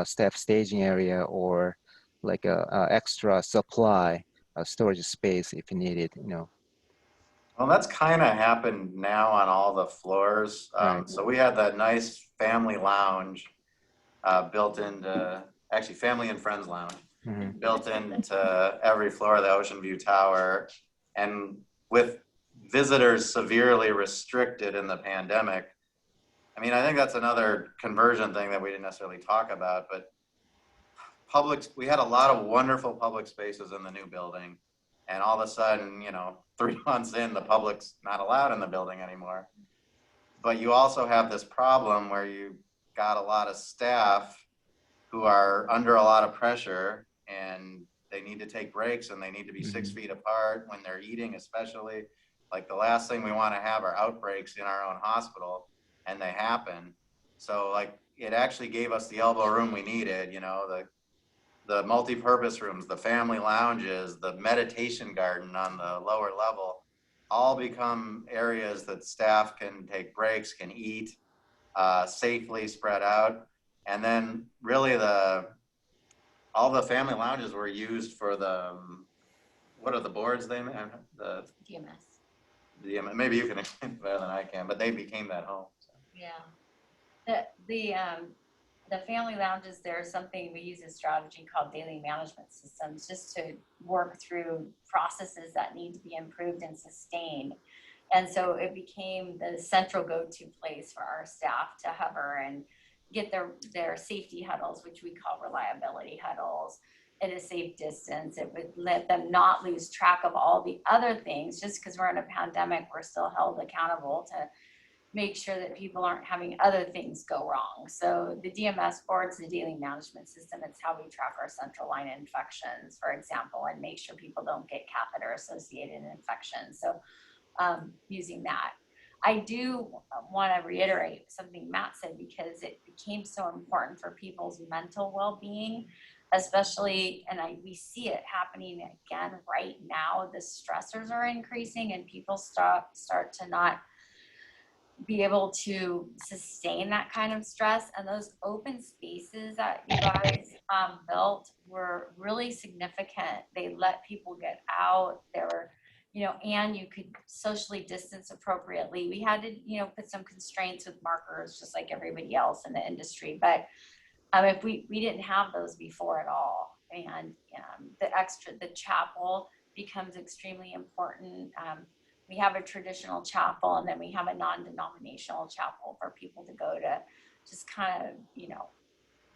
staff staging area, or like a extra supply storage space if you need it. Well, that's kind of happened now on all the floors. Right. So we had that nice family lounge built into, actually family and friends lounge, Mm-hmm. built into every floor of the Ocean View Tower. And with visitors severely restricted in the pandemic, I mean, I think that's another conversion thing that we didn't necessarily talk about, but we had a lot of wonderful public spaces in the new building. And all of a sudden, 3 months in, the public's not allowed in the building anymore. But you also have this problem where you got a lot of staff who are under a lot of pressure, and they need to take breaks, and they need to be 6 feet apart when they're eating, especially. Like the last thing we want to have are outbreaks in our own hospital, and they happen. So like it actually gave us the elbow room we needed, you know, the multi-purpose rooms, the family lounges, the meditation garden on the lower level, all become areas that staff can take breaks, can eat safely, spread out. And then really all the family lounges were used for the, what are the boards they, the DMS. maybe you can explain better than I can, but they became that home. So. Yeah. The family lounges, there's something we use a strategy called daily management systems, just to work through processes that need to be improved and sustained. And so it became the central go-to place for our staff to hover and get their safety huddles, which we call reliability huddles, at a safe distance. It would let them not lose track of all the other things. Just because we're in a pandemic, we're still held accountable to make sure that people aren't having other things go wrong. So the DMS board's the daily management system. It's how we track our central line infections, for example, and make sure people don't get catheter associated infections. So using that. I do want to reiterate something Matt said, because it became so important for people's mental well-being, especially, and we see it happening again right now. The stressors are increasing and people start to not be able to sustain that kind of stress. And those open spaces that you guys built were really significant. They let people get out. They were, you know, and you could socially distance appropriately. We had to, you know, put some constraints with markers, just like everybody else in the industry. But if we didn't have those before at all. And the chapel becomes extremely important. We have a traditional chapel, and then we have a non-denominational chapel for people to go to just kind of, you know,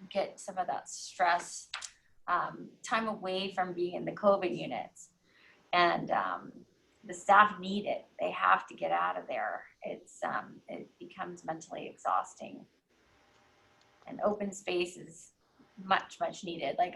get some of that stress time away from being in the COVID units. And the staff need it. They have to get out of there. It becomes mentally exhausting. And open space is much needed. Like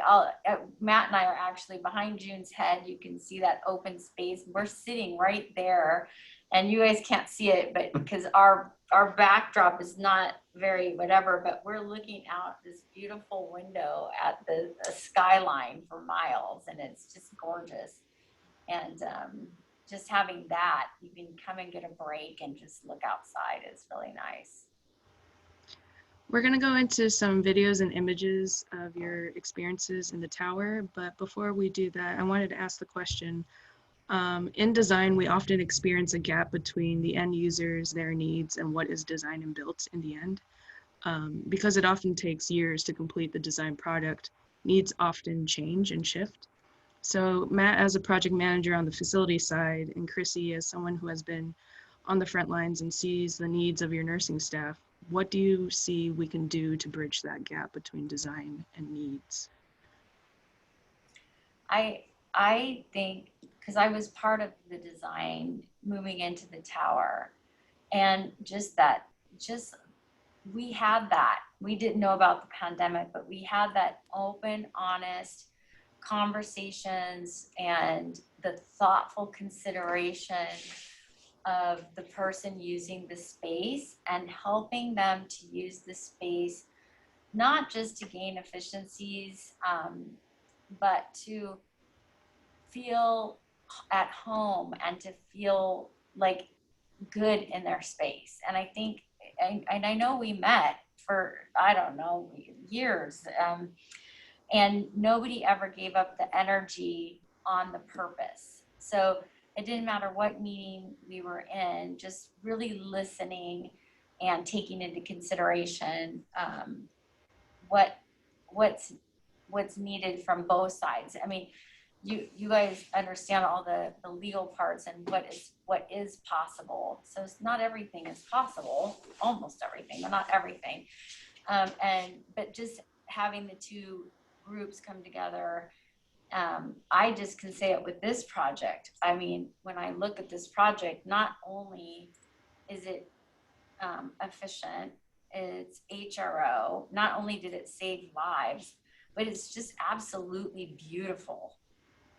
Matt and I are actually behind June's head. You can see that open space. We're sitting right there, and you guys can't see it, but because our backdrop is not very whatever, but we're looking out this beautiful window at the skyline for miles, and it's just gorgeous. And just having that, you can come and get a break and just look outside is really nice. We're going to go into some videos and images of your experiences in the tower, but before we do that, I wanted to ask the question. In design, we often experience a gap between the end users, their needs, and what is designed and built in the end. Because it often takes years to complete the design product, needs often change and shift. So Matt, as a project manager on the facility side, and Chrissy, as someone who has been on the front lines and sees the needs of your nursing staff, what do you see we can do to bridge that gap between design and needs? I think, because I was part of the design moving into the tower, and we had that. We didn't know about the pandemic, but we had that open, honest conversations and the thoughtful consideration of the person using the space and helping them to use the space, not just to gain efficiencies, but to feel at home and to feel like good in their space. And I think, and I know we met for, I don't know, years, and nobody ever gave up the energy on the purpose. So it didn't matter what meeting we were in, just really listening and taking into consideration what's needed from both sides. I mean, you guys understand all the legal parts and what is possible. So it's not everything is possible, almost everything, but not everything. But just having the two groups come together, I just can say it with this project. I mean, when I look at this project, not only is it efficient, it's HRO, not only did it save lives, but it's just absolutely beautiful.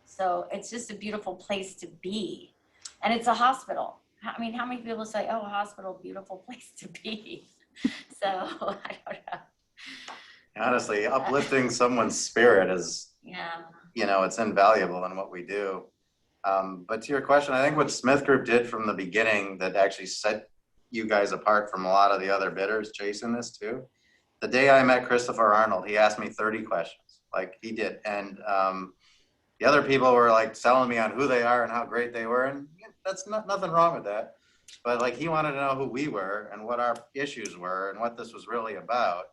So it's just a beautiful place to be. And it's a hospital. I mean, how many people say, oh, a hospital, beautiful place to be? So I don't know. Honestly, uplifting someone's spirit is, Yeah. you know, it's invaluable in what we do. But to your question, I think what Smith Group did from the beginning that actually set you guys apart from a lot of the other bidders chasing this too. The day I met Christopher Arnold, he asked me 30 questions, like he did. And the other people were like selling me on who they are and how great they were. And that's nothing wrong with that. But like he wanted to know who we were and what our issues were and what this was really about.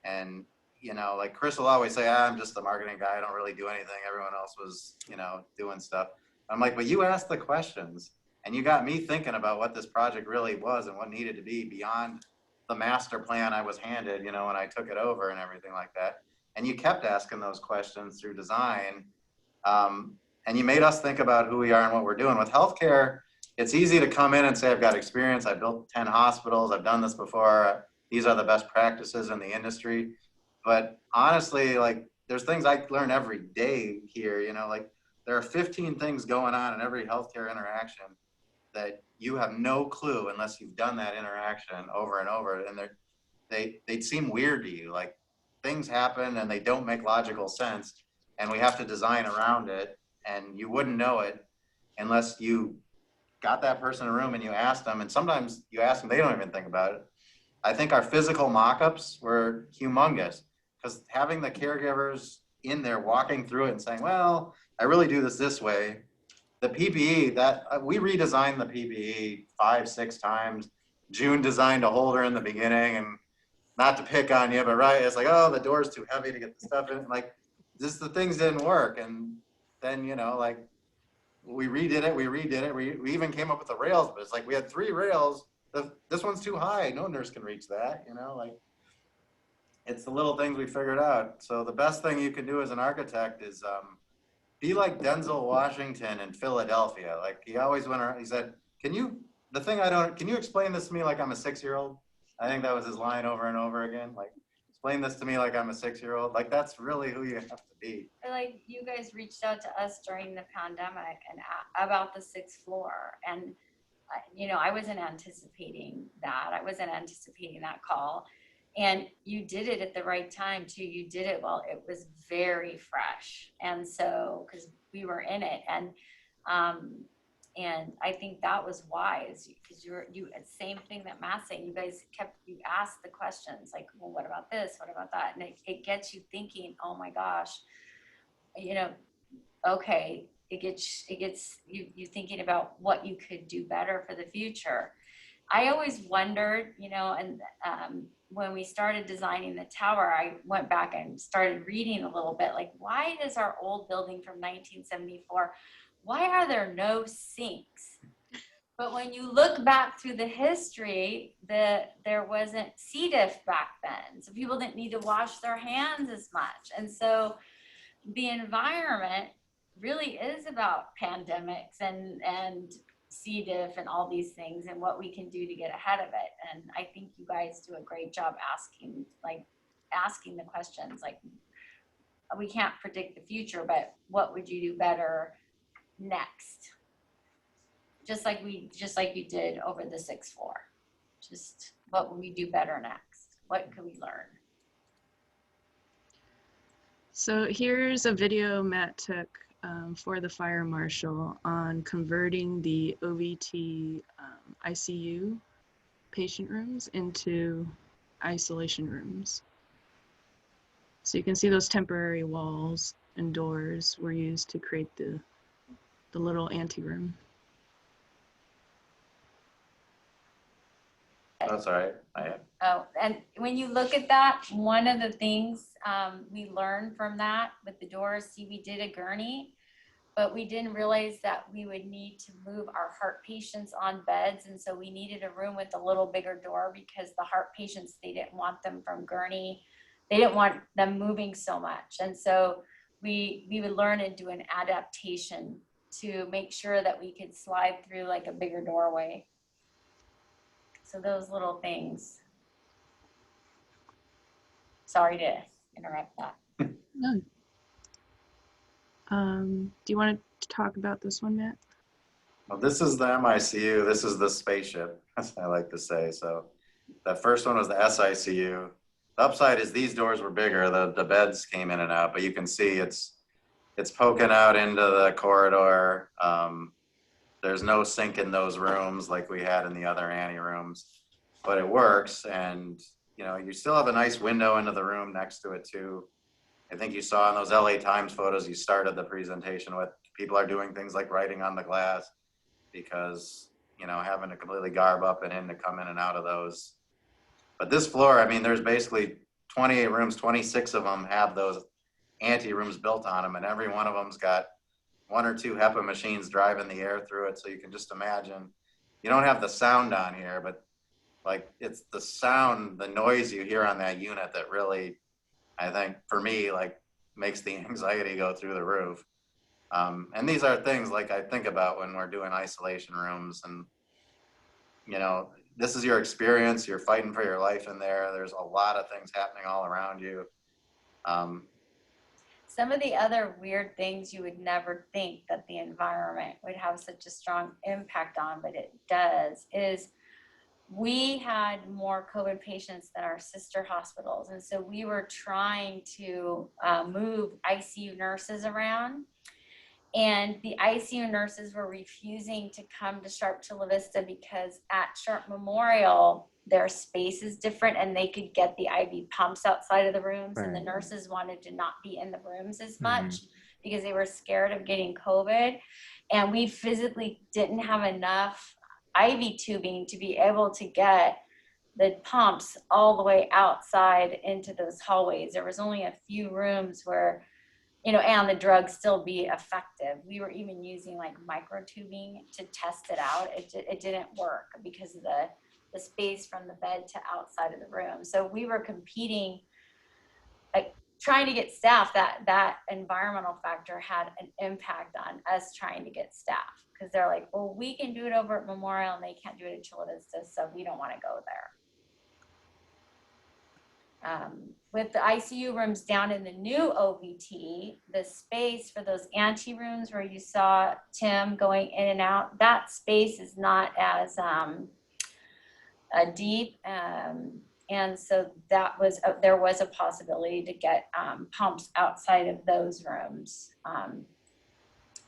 And, you know, like Chris will always say, I'm just the marketing guy. I don't really do anything. Everyone else was, you know, doing stuff. I'm like, but you asked the questions and you got me thinking about what this project really was and what needed to be beyond the master plan I was handed, you know, when I took it over and everything like that. And you kept asking those questions through design. And you made us think about who we are and what we're doing. With healthcare, it's easy to come in and say, I've got experience. I built 10 hospitals. I've done this before. These are the best practices in the industry. But honestly, like there's things I learn every day here, you know, like there are 15 things going on in every healthcare interaction that you have no clue unless you've done that interaction over and over. And they'd seem weird to you. Like things happen and they don't make logical sense. And we have to design around it. And you wouldn't know it unless you got that person in a room and you asked them. And sometimes you ask them, they don't even think about it. I think our physical mock-ups were humongous because having the caregivers in there walking through it and saying, well, I really do this way. The PPE that we redesigned the PPE 5-6 times. June designed a holder in the beginning, and not to pick on you, but right, it's like, oh, the door's too heavy to get the stuff in. Like just the things didn't work. And then, you know, like we redid it. We even came up with the rails, but it's like we had 3 rails. This one's too high. No nurse can reach that, you know, like it's the little things we figured out. So the best thing you can do as an architect is be like Denzel Washington in Philadelphia. Like he always went around, he said, can you explain this to me like I'm a 6-year-old? I think that was his line over and over again. Like, explain this to me like I'm a 6-year-old. Like that's really who you have to be. Like you guys reached out to us during the pandemic and about the 6th floor. And, you know, I wasn't anticipating that. I wasn't anticipating that call. And you did it at the right time too. You did it while it was very fresh. And so, because we were in it, and I think that was wise because you same thing that Matt's saying. You asked the questions like, well, what about this? What about that? And it gets you thinking. Oh my gosh, you know, okay. It gets you thinking about what you could do better for the future. I always wondered, you know, and when we started designing the tower, I went back and started reading a little bit, like, why does our old building from 1974, why are there no sinks? But when you look back through the history, there wasn't C. diff back then. So people didn't need to wash their hands as much. And so the environment really is about pandemics and C. diff and all these things and what we can do to get ahead of it. And I think you guys do a great job asking the questions. Like, we can't predict the future, but what would you do better next? Just like you did over the 6th floor. Just what would we do better next? What could we learn? So here's a video Matt took for the fire marshal on converting the OVT ICU patient rooms into isolation rooms. So you can see those temporary walls and doors were used to create the little anteroom. That's all right. Oh, and when you look at that, one of the things we learned from that with the doors, see, we did a gurney, but we didn't realize that we would need to move our heart patients on beds. And so we needed a room with a little bigger door because the heart patients, they didn't want them from gurney. They didn't want them moving so much. And so we would learn and do an adaptation to make sure that we could slide through like a bigger doorway. So those little things. Sorry to interrupt that. No. Do you want to talk about this one, Matt? Well, this is the MICU. This is the spaceship, as I like to say. So the first one was the SICU. The upside is these doors were bigger. The beds came in and out, but you can see it's poking out into the corridor. There's no sink in those rooms like we had in the other Annie rooms, but it works. And you know, you still have a nice window into the room next to it too. I think you saw in those LA Times photos you started the presentation with, people are doing things like writing on the glass because, you know, having to completely garb up and in to come in and out of those. But this floor, I mean, there's basically 28 rooms, 26 of them have those ante rooms built on them, and every one of them's got 1 or 2 HEPA machines driving the air through it. So you can just imagine, you don't have the sound on here, but like it's the sound, the noise you hear on that unit that really, I think for me, like makes the anxiety go through the roof. And these are things like I think about when we're doing isolation rooms, and you know, this is your experience, you're fighting for your life in there. There's a lot of things happening all around you. Some of the other weird things you would never think that the environment would have such a strong impact on, but it does, is we had more COVID patients than our sister hospitals. And so we were trying to move ICU nurses around. And the ICU nurses were refusing to come to Sharp Chula Vista because at Sharp Memorial, their space is different and they could get the IV pumps outside of the rooms. Right. And the nurses wanted to not be in the rooms as much because they were scared of getting COVID. And we physically didn't have enough IV tubing to be able to get the pumps all the way outside into those hallways. There was only a few rooms where, you know, and the drugs still be effective. We were even using like microtubing to test it out. It didn't work because of the space from the bed to outside of the room. So we were competing, like trying to get staff. That environmental factor had an impact on us trying to get staff, because they're like, well, we can do it over at Memorial and they can't do it at Chula Vista, so we don't want to go there. With the ICU rooms down in the new OVT, the space for those ante rooms where you saw Tim going in and out, that space is not as deep. And so that was, there was a possibility to get pumps outside of those rooms.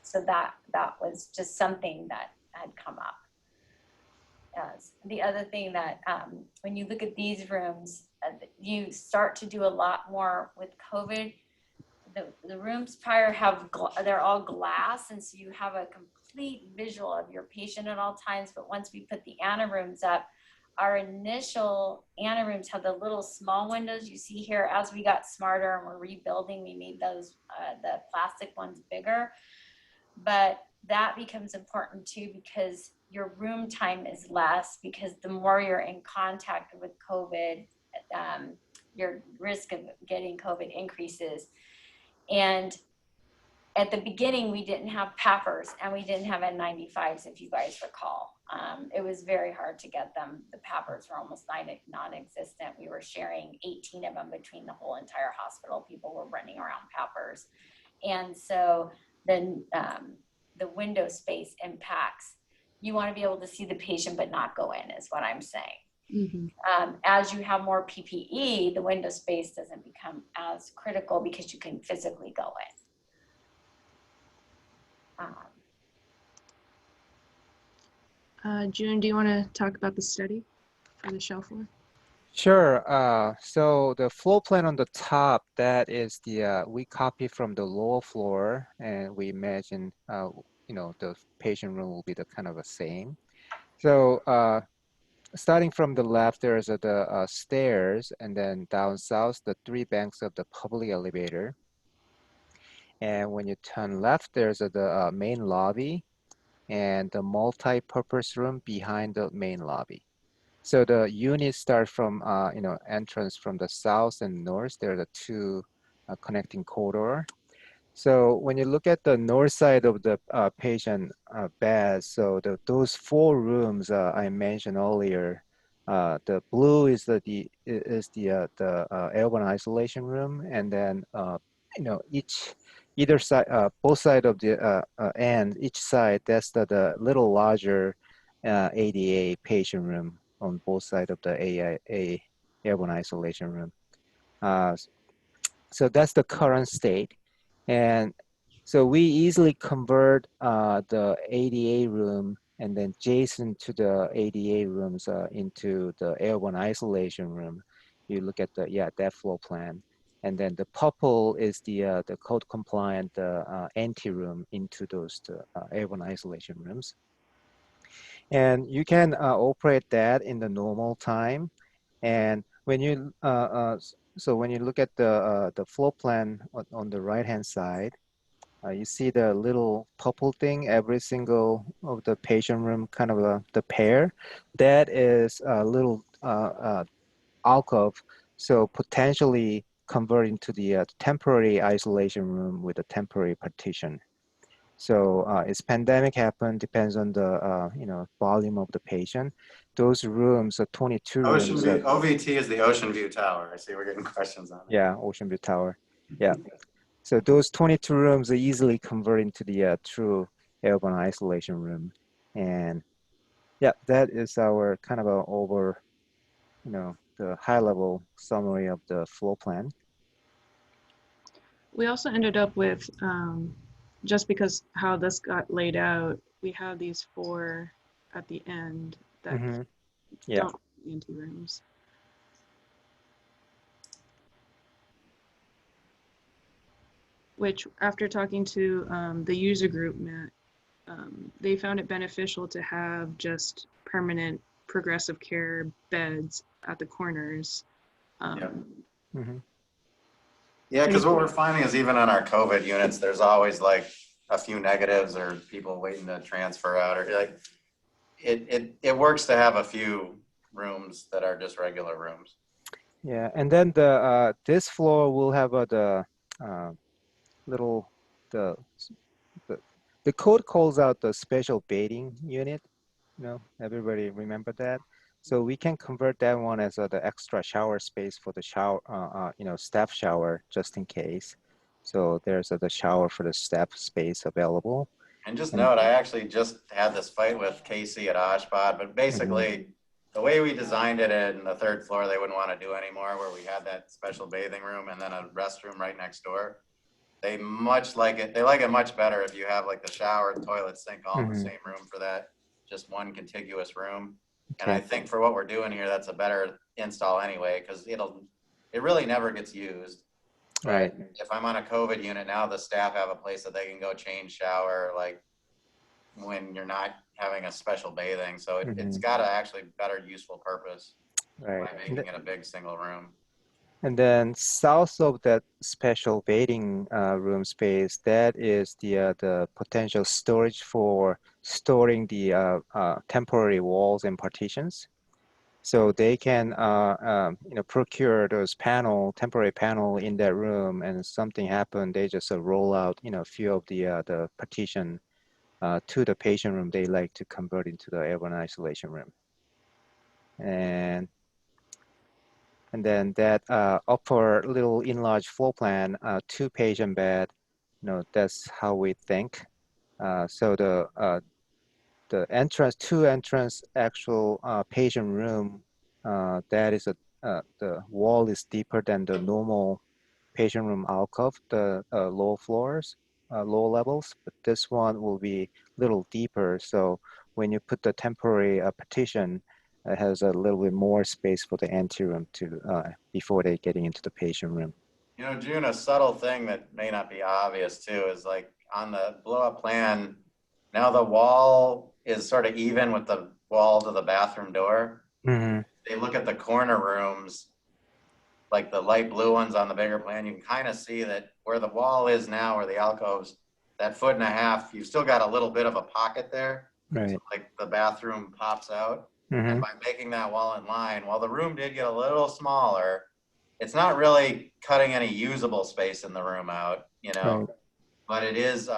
So that was just something that had come up. The other thing that when you look at these rooms, you start to do a lot more with COVID. The rooms prior they're all glass, and so you have a complete visual of your patient at all times. But once we put the Anna rooms up, our initial Anna rooms had the little small windows you see here. As we got smarter and we're rebuilding, we made those the plastic ones bigger. But that becomes important too, because your room time is less, because the more you're in contact with COVID, your risk of getting COVID increases. And at the beginning, we didn't have PAPRs and we didn't have N95s, if you guys recall. It was very hard to get them. The PAPRs were almost non-existent. We were sharing 18 of them between the whole entire hospital. People were running around PAPRs. And so then the window space impacts. You want to be able to see the patient but not go in, is what I'm saying. Mm-hmm. As you have more PPE, the window space doesn't become as critical because you can physically go in. June, do you want to talk about the study for the shell floor? Sure. So the floor plan on the top, that is the, we copy from the lower floor, and we imagine, you know, the patient room will be the kind of the same. So starting from the left, there's the stairs, and then down south, the 3 banks of the public elevator. And when you turn left, there's the main lobby and the multi-purpose room behind the main lobby. So the units start from, you know, entrance from the south and north. There are the 2 connecting corridor. So when you look at the north side of the patient bed, so those 4 rooms I mentioned earlier, the blue is the airborne isolation room, and then you know, each either side, both side of the end, each side, that's the little larger ADA patient room on both sides of the AIA airborne isolation room. So that's the current state. And so we easily convert the ADA room and then adjacent to the ADA rooms into the airborne isolation room. You look at that floor plan. And then the purple is the code compliant anteroom into those airborne isolation rooms. And you can operate that in the normal time. And when you so when you look at the floor plan on the right hand side, you see the little purple thing, every single of the patient room, kind of the pair. That is a little alcove, so potentially convert into the temporary isolation room with a temporary partition. So as pandemic happened, depends on the volume of the patient. Those rooms are 22 Ocean rooms. View, OVT is the Ocean View Tower. I see we're getting questions on it. Yeah, Ocean View Tower. Yeah. So those 22 rooms are easily converted into the true airborne isolation room. And yeah, that is our kind of over, the high level summary of the floor plan. We also ended up with, just because how this got laid out, we have these 4 at the end that Yeah. don't into rooms. Which, after talking to the user group, Matt, they found it beneficial to have just permanent progressive care beds at the corners. Yeah, because what we're finding is even on our COVID units, there's always like a few negatives or people waiting to transfer out, or like it works to have a few rooms that are just regular rooms. Yeah, and then this floor will have the little the code calls out the special bathing unit. Everybody remember that. So we can convert that one as the extra shower space for the shower, staff shower, just in case. So there's the shower for the staff space available. And just note, I actually just had this fight with Casey at Oshpod, but basically the way we designed it in the 3rd floor, they wouldn't want to do anymore, where we had that special bathing room and then a restroom right next door. They like it much better if you have like the shower, toilet, sink all in the same room for that, just one contiguous room. Okay. And I think for what we're doing here, that's a better install anyway, because it really never gets used. Right. But if I'm on a COVID unit now, the staff have a place that they can go change, shower, like when you're not having a special bathing. So it's got a actually better useful purpose by making it a big single room. And then south of that special bathing room space, that is the potential storage for storing the temporary walls and partitions. So they can procure those temporary panel in that room, and something happened, they just roll out a few of the partition to the patient room they like to convert into the airborne isolation room. And then that upper little enlarged floor plan, 2 patient bed, that's how we think. So the entrance, 2 entrance actual patient room, that is the wall is deeper than the normal patient room alcove, the low floors, low levels, but this one will be a little deeper. So when you put the temporary partition, it has a little bit more space for the anteroom before they getting into the patient room. June, a subtle thing that may not be obvious too is like on the blow up plan, now the wall is sort of even with the wall to the bathroom door. They look at the corner rooms, like the light blue ones on the bigger plan, you can kind of see that where the wall is now, where the alcoves, that 1.5 feet, you've still got a little bit of a pocket there. Right. So like the bathroom pops out. And by making that wall in line, while the room did get a little smaller, it's not really cutting any usable space in the room out, right. But it is,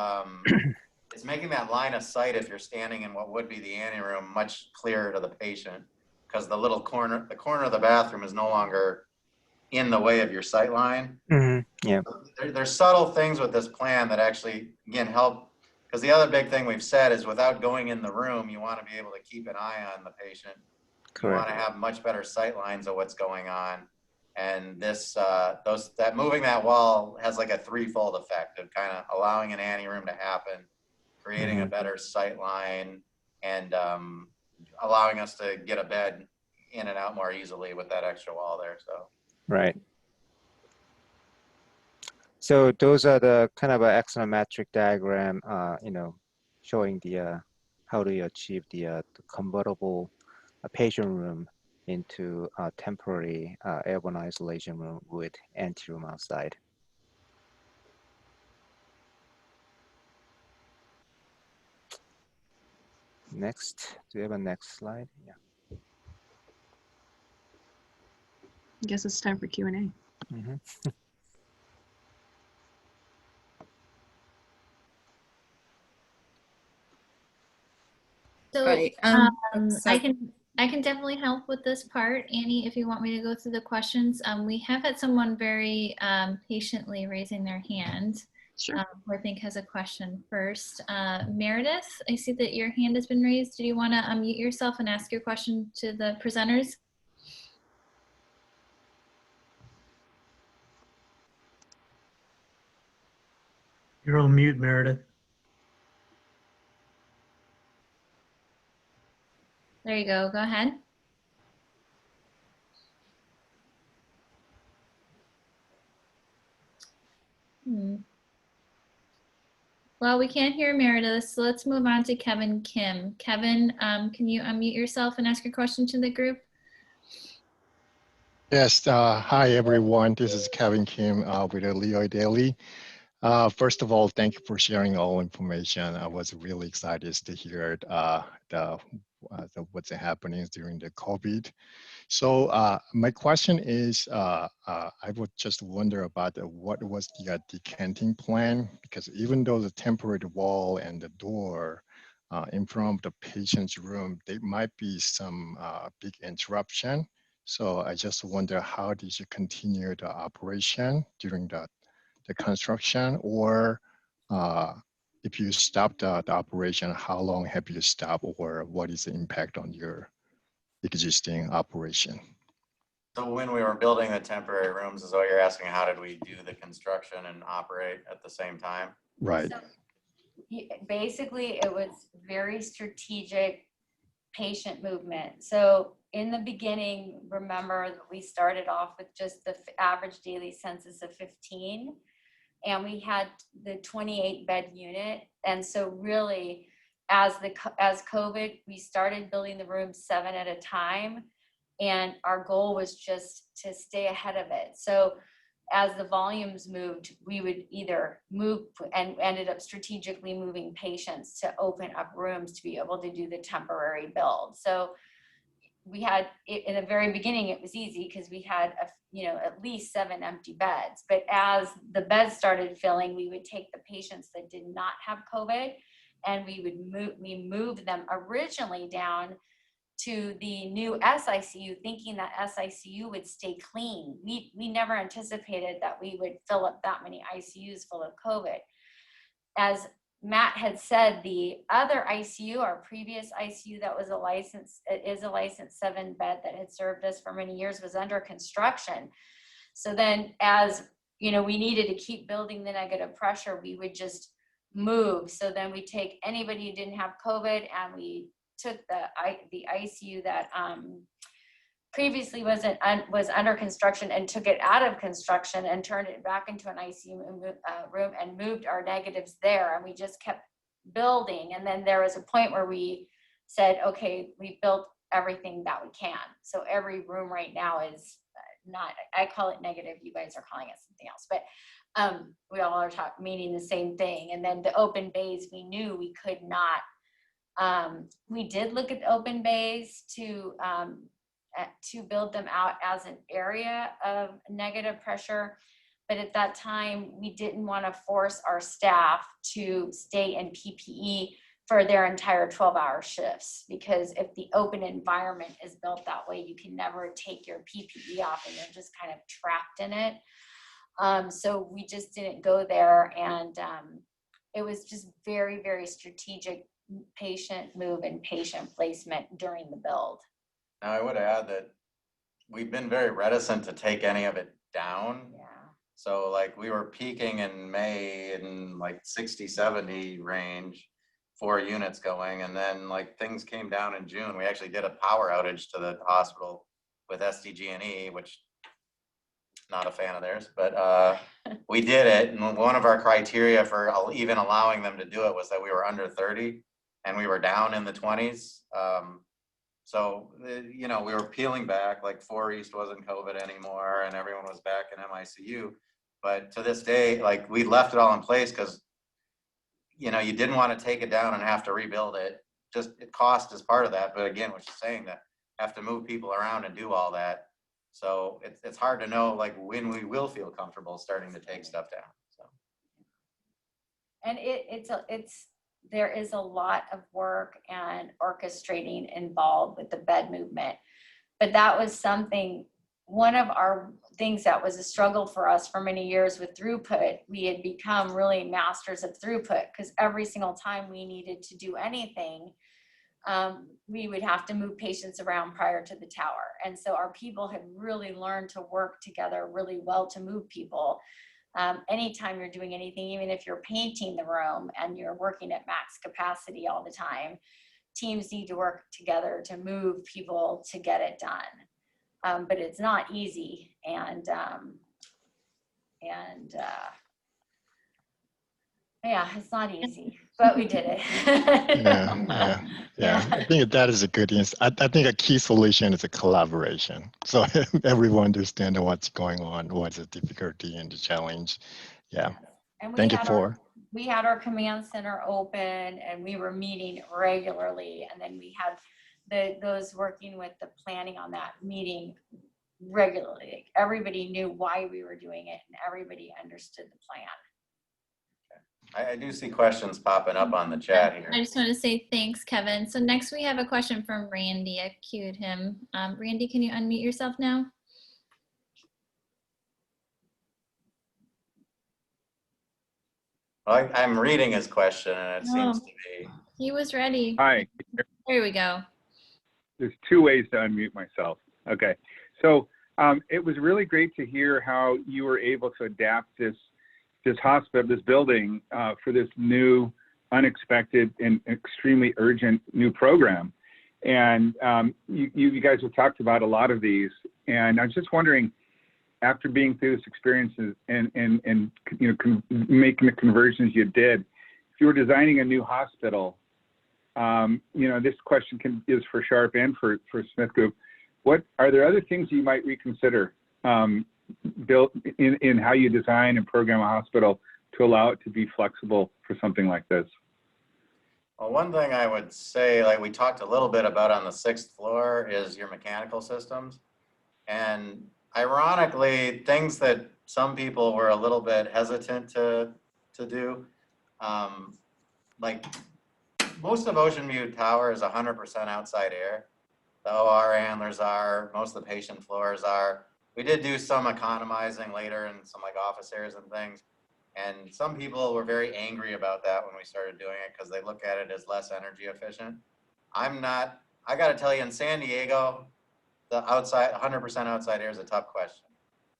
it's making that line of sight if you're standing in what would be the anteroom much clearer to the patient, because the corner of the bathroom is no longer in the way of your sight line. Yeah. There's subtle things with this plan that actually, again, help. Because the other big thing we've said is without going in the room, you want to be able to keep an eye on the patient. You want to have much better sight lines of what's going on. And this, that moving that wall has like a threefold effect of kind of allowing an ante room to happen, creating a better sight line, and allowing us to get a bed in and out more easily with that extra wall there. So. Right. So those are the kind of axonometric diagram, you know, showing the how do you achieve the convertible patient room into a temporary airborne isolation room with anteroom outside. Next, do you have a next slide? Yeah. I guess it's time for Q&A. So, Right. I can definitely help with this part, Annie, if you want me to go through the questions. We have had someone very patiently raising their hand. Sure. Who I think has a question first. Meredith, I see that your hand has been raised. Do you want to unmute yourself and ask your question to the presenters? You're on mute, Meredith. There you go. Go ahead. Well, we can't hear Meredith, so let's move on to Kevin Kim. Kevin, can you unmute yourself and ask your question to the group? Yes, hi everyone. This is Kevin Kim with Leo Daily. First of all, thank you for sharing all information. I was really excited to hear what's happening during the COVID. So my question is, I would just wonder about what was the decanting plan, because even though the temporary wall and the door in front of the patient's room, there might be some big interruption. So I just wonder, how did you continue the operation during the construction, or if you stopped the operation, how long have you stopped, or what is the impact on your existing operation? So when we were building the temporary rooms, is what you're asking, how did we do the construction and operate at the same time? Right. So, basically, it was very strategic patient movement. So in the beginning, remember that we started off with just the average daily census of 15, and we had the 28 bed unit. And so really, as COVID, we started building the rooms 7 at a time, and our goal was just to stay ahead of it. So as the volumes moved, we would either move and ended up strategically moving patients to open up rooms to be able to do the temporary build. So we had, in the very beginning, it was easy because we had at least 7 empty beds. But as the beds started filling, we would take the patients that did not have COVID, and we moved them originally down to the new SICU, thinking that SICU would stay clean. We never anticipated that we would fill up that many ICUs full of COVID. As Matt had said, the other ICU, our previous ICU that was a licensed 7 bed that had served us for many years, was under construction. So then, as we needed to keep building the negative pressure, we would just move. So then we take anybody who didn't have COVID, and we took the ICU that previously was under construction and took it out of construction and turned it back into an ICU room and moved our negatives there. And we just kept building. And then there was a point where we said, okay, we built everything that we can. So every room right now is I call it negative. You guys are calling it something else, but we all are meaning the same thing. And then the open bays, we knew we could not. We did look at open bays to build them out as an area of negative pressure, but at that time we didn't want to force our staff to stay in PPE for their entire 12-hour shifts, because if the open environment is built that way, you can never take your PPE off and you're just kind of trapped in it. So we just didn't go there, and it was just very, very strategic patient move and patient placement during the build. Now, I would add that we've been very reticent to take any of it down. Yeah. So like we were peaking in May in like 60, 70 range, 4 units going. And then like things came down in June. We actually did a power outage to the hospital with SDG&E, which not a fan of theirs, but we did it. And one of our criteria for even allowing them to do it was that we were under 30 and we were down in the 20s. So, you know, we were peeling back, like 4 East wasn't COVID anymore and everyone was back in MICU. But to this day, like we left it all in place because, you know, you didn't want to take it down and have to rebuild it. Just it cost is part of that. But again, what you're saying, that have to move people around and do all that. So it's hard to know like when we will feel comfortable starting to take stuff down. So. And there is a lot of work and orchestrating involved with the bed movement. But that was something, one of our things that was a struggle for us for many years with throughput. We had become really masters of throughput because every single time we needed to do anything, we would have to move patients around prior to the tower. And so our people had really learned to work together really well to move people. Anytime you're doing anything, even if you're painting the room and you're working at max capacity all the time, teams need to work together to move people to get it done. But it's not easy. And yeah, it's not easy, but we did it. Yeah. I think that is a good answer. I think a key solution is a collaboration. So everyone understands what's going on, what's the difficulty and the challenge. Yeah. And Thank you for. We had our command center open and we were meeting regularly. And then we had those working with the planning on that meeting regularly. Everybody knew why we were doing it and everybody understood the plan. I do see questions popping up on the chat here. I just want to say thanks, Kevin. So next we have a question from Randy. I queued him. Randy, can you unmute yourself now? Well, I'm reading his question and it seems to be. He was ready. Hi. There we go. There's 2 ways to unmute myself. Okay. So it was really great to hear how you were able to adapt this hospital, this building for this new, unexpected, and extremely urgent new program. And you guys have talked about a lot of these. And I was just wondering, after being through this experience and you know, making the conversions you did, if you were designing a new hospital, you know, this question is for Sharp and for Smith Group. Are there other things you might reconsider built in how you design and program a hospital to allow it to be flexible for something like this? Well, one thing I would say, like we talked a little bit about on the 6th floor, is your mechanical systems. And ironically, things that some people were a little bit hesitant to do, like most of Ocean View Tower is 100% outside air. The OR handlers are, most of the patient floors are. We did do some economizing later in some like office areas and things. And some people were very angry about that when we started doing it because they look at it as less energy efficient. I'm not, I got to tell you, in San Diego, the outside, 100% outside air is a tough question.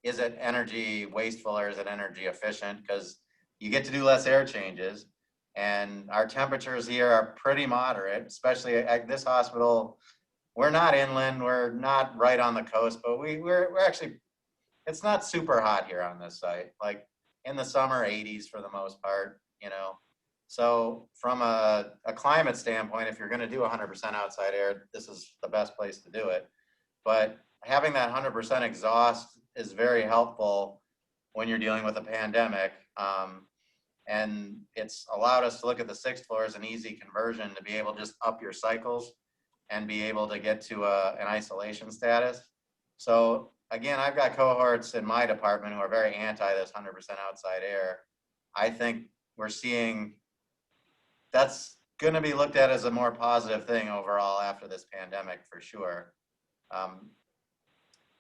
Is it energy wasteful or is it energy efficient? Because you get to do less air changes. And our temperatures here are pretty moderate, especially at this hospital. We're not inland, we're not right on the coast, but we're actually, it's not super hot here on this site. Like in the summer, 80s for the most part, you know. So from a climate standpoint, if you're gonna do 100% outside air, this is the best place to do it. But having that 100% exhaust is very helpful when you're dealing with a pandemic. And it's allowed us to look at the 6th floor as an easy conversion to be able to just up your cycles and be able to get to an isolation status. So again, I've got cohorts in my department who are very anti this 100% outside air. I think we're seeing that's going to be looked at as a more positive thing overall after this pandemic for sure.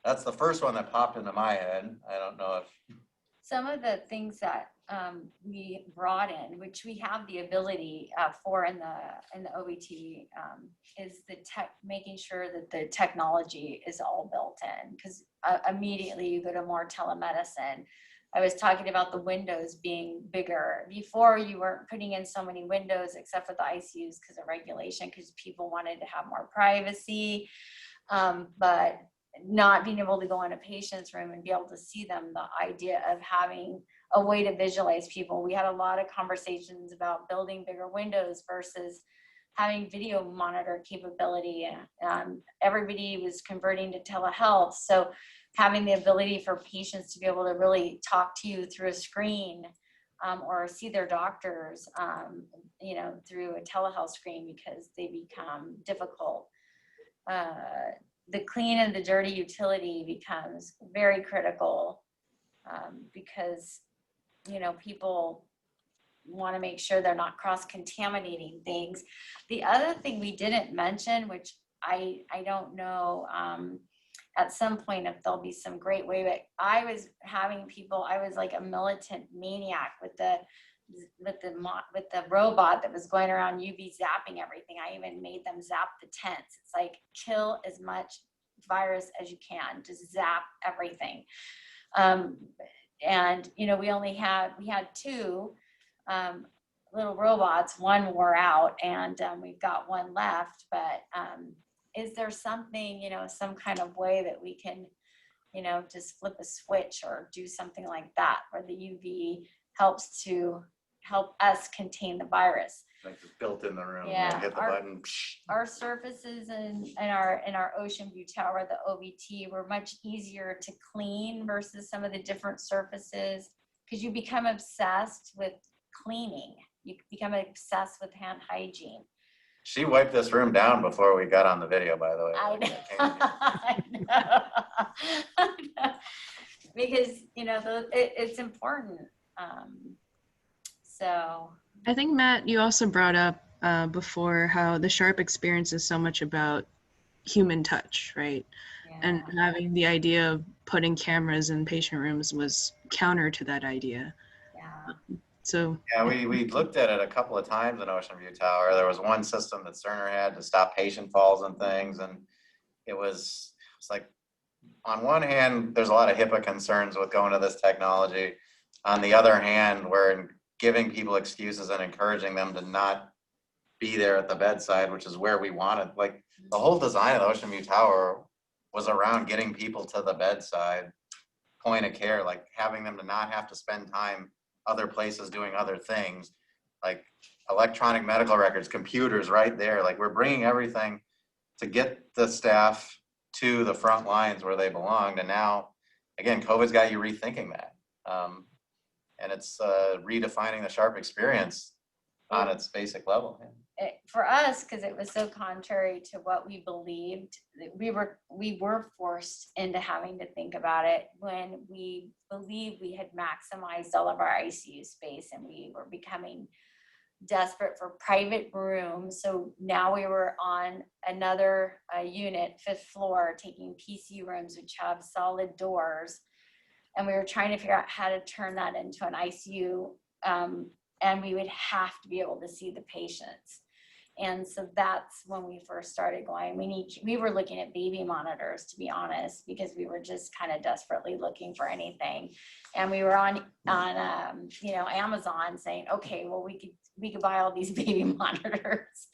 That's the first one that popped into my head. I don't know if some of the things that we brought in, which we have the ability for in the OBT, is the making sure that the technology is all built in, because immediately you go to more telemedicine. I was talking about the windows being bigger. Before, you weren't putting in so many windows except for the ICUs because of regulation, because people wanted to have more privacy. But not being able to go in a patient's room and be able to see them, the idea of having a way to visualize people. We had a lot of conversations about building bigger windows versus having video monitor capability. Everybody was converting to telehealth. So having the ability for patients to be able to really talk to you through a screen or see their doctors, you know, through a telehealth screen, because they become difficult. The clean and the dirty utility becomes very critical because, you know, people want to make sure they're not cross-contaminating things. The other thing we didn't mention, which I don't know at some point if there'll be some great way, but I was having people, I was like a militant maniac with the robot that was going around UV zapping everything. I even made them zap the tents. It's like, kill as much virus as you can, just zap everything. And you know, we had two little robots. One wore out, and we've got one left. But is there something, you know, some kind of way that we can, you know, just flip a switch or do something like that, where the UV helps to help us contain the virus? like it's built in the room. Yeah, You hit the button. our surfaces in our Ocean View Tower, the OBT, were much easier to clean versus some of the different surfaces, because you become obsessed with cleaning. You become obsessed with hand hygiene. She wiped this room down before we got on the video, by the way. I know. I know. Because, you know, it's important. So I think, Matt, you also brought up before how the Sharp experience is so much about human touch, right? yeah. And having the idea of putting cameras in patient rooms was counter to that idea. Yeah. So yeah, we looked at it a couple of times in Ocean View Tower. There was one system that Cerner had to stop patient falls and things, and it's like, on one hand, there's a lot of HIPAA concerns with going to this technology. On the other hand, we're giving people excuses and encouraging them to not be there at the bedside, which is where we wanted. Like, the whole design of the Ocean View Tower was around getting people to the bedside, point of care, like having them to not have to spend time other places doing other things, like electronic medical records, computers right there. Like, we're bringing everything to get the staff to the front lines where they belonged. And now, again, COVID's got you rethinking that. And it's redefining the Sharp experience on its basic level. For us, because it was so contrary to what we believed, we were forced into having to think about it when we believed we had maximized all of our ICU space, and we were becoming desperate for private rooms. So now we were on another unit, 5th floor, taking PC rooms, which have solid doors. And we were trying to figure out how to turn that into an ICU. And we would have to be able to see the patients. And so that's when we first started going, we were looking at baby monitors, to be honest, because we were just kind of desperately looking for anything. And we were on you know, Amazon saying, okay, well, we could buy all these baby monitors.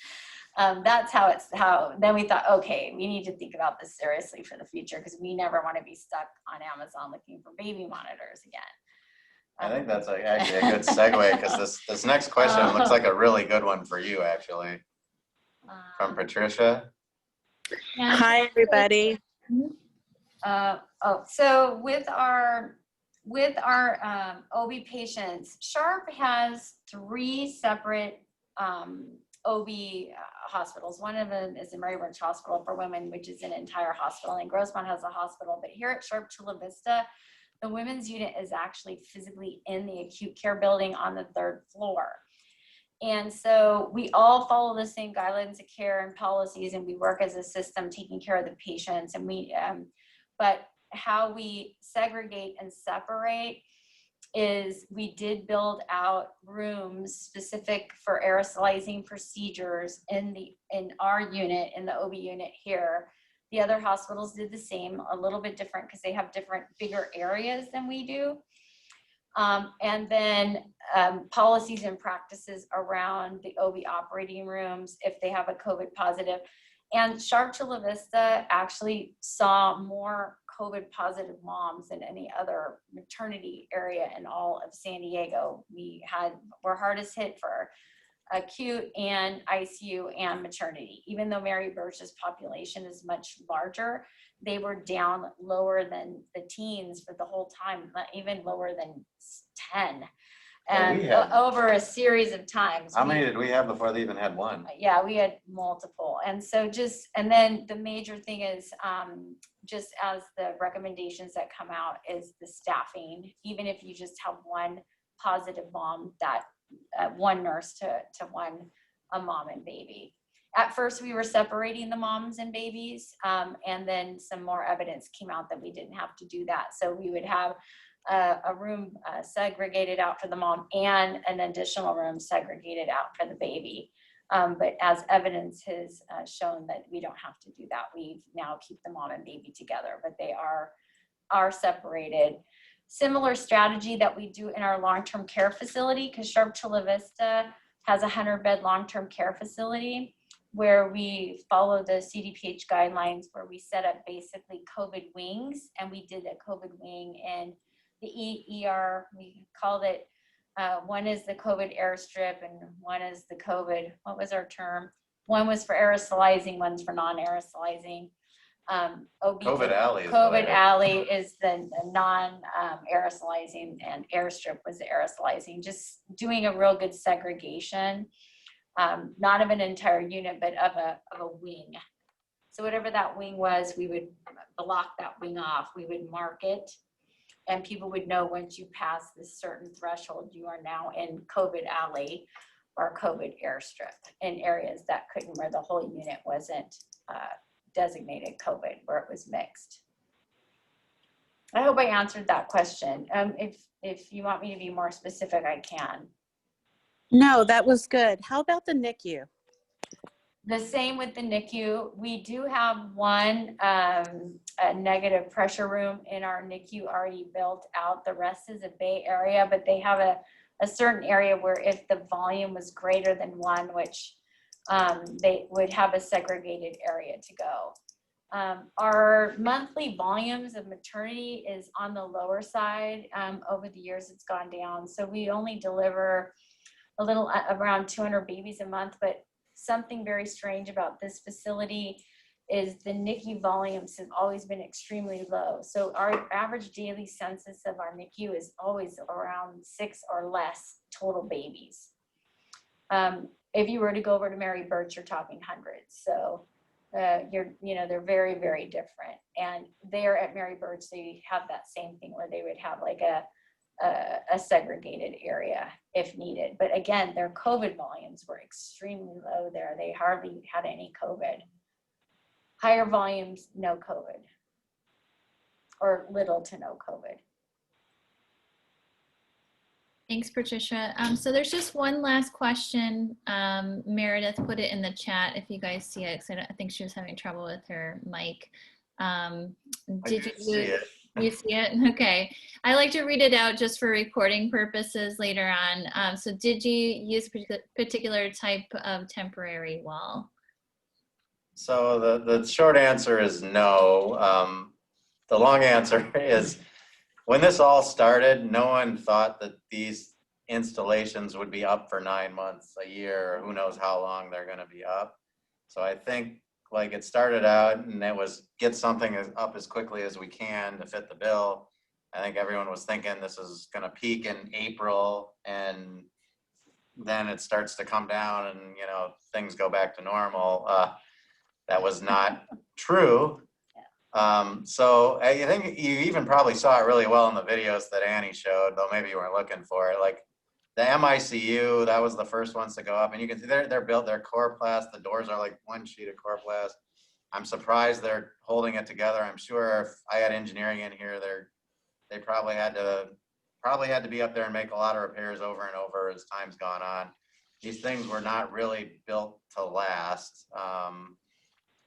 That's how then we thought, okay, we need to think about this seriously for the future, because we never want to be stuck on Amazon looking for baby monitors again. I think that's actually a good segue, because this next question looks like a really good one for you, actually, from Patricia. Hi, everybody. So with our OB patients, Sharp has 3 separate OB hospitals. One of them is the Mary Branch Hospital for Women, which is an entire hospital, and Grossmont has a hospital. But here at Sharp Chula Vista, the women's unit is actually physically in the acute care building on the 3rd floor. And so we all follow the same guidelines of care and policies, and we work as a system taking care of the patients. And but how we segregate and separate is we did build out rooms specific for aerosolizing procedures in our unit, in the OB unit here. The other hospitals did the same, a little bit different because they have different, bigger areas than we do. And then policies and practices around the OB operating rooms if they have a COVID positive. And Sharp Chula Vista actually saw more COVID positive moms than any other maternity area in all of San Diego. We're hardest hit for acute and ICU and maternity. Even though Mary Birch's population is much larger, they were down lower than the teens for the whole time, not even lower than 10. And over a series of times. How many did we have before they even had one? Yeah, we had multiple. And so and then the major thing is just as the recommendations that come out is the staffing. Even if you just have one positive mom, that one nurse to a mom and baby. At first we were separating the moms and babies, and then some more evidence came out that we didn't have to do that. So we would have a room segregated out for the mom and an additional room segregated out for the baby. But as evidence has shown that we don't have to do that. We now keep the mom and baby together, but they are separated. Similar strategy that we do in our long-term care facility, because Sharp Chula Vista has a 100-bed long-term care facility where we follow the CDPH guidelines, where we set up basically COVID wings, and we did a COVID wing in the ER. We called it, one is the COVID airstrip and one is the COVID, what was our term? One was for aerosolizing, one's for non-aerosolizing. COVID alley. COVID alley is the non-aerosolizing, and airstrip was the aerosolizing. Just doing a real good segregation, not of an entire unit, but of a wing. So whatever that wing was, we would block that wing off. We would mark it, and people would know once you pass this certain threshold, you are now in COVID alley or COVID airstrip in areas that couldn't, where the whole unit wasn't designated COVID, where it was mixed. I hope I answered that question. If you want me to be more specific, I can. No, that was good. How about the NICU? The same with the NICU. We do have one a negative pressure room in our NICU already built out. The rest is a bay area, but they have a certain area where if the volume was greater than one, which they would have a segregated area to go. Our monthly volumes of maternity is on the lower side. Over the years, it's gone down. So we only deliver a little around 200 babies a month, but something very strange about this facility is the NICU volumes have always been extremely low. So our average daily census of our NICU is always around 6 or less total babies. If you were to go over to Mary Birch, you're talking hundreds. So they're very, very different. And there at Mary Birch, they have that same thing where they would have like a segregated area if needed. But again, their COVID volumes were extremely low there. They hardly had any COVID. Higher volumes, no COVID, or little to no COVID. Thanks, Patricia. So there's just one last question. Meredith put it in the chat if you guys see it, because I think she was having trouble with her mic. Did you see it? You see it? Okay. I like to read it out just for recording purposes later on. So did you use a particular type of temporary wall? So the short answer is no. The long answer is, when this all started, no one thought that these installations would be up for 9 months, a year, or who knows how long they're going to be up. So I think like it started out and it was get something up as quickly as we can to fit the bill. I think everyone was thinking this is going to peak in April, and then it starts to come down and, things go back to normal. That was not true. So I think you even probably saw it really well in the videos that Annie showed, though maybe you weren't looking for it. Like The MICU, that was the first ones to go up, and you can see they're built, they're coroplast. The doors are like one sheet of coroplast. I'm surprised they're holding it together. I'm sure if I had engineering in here, they probably had to be up there and make a lot of repairs over and over as time's gone on. These things were not really built to last,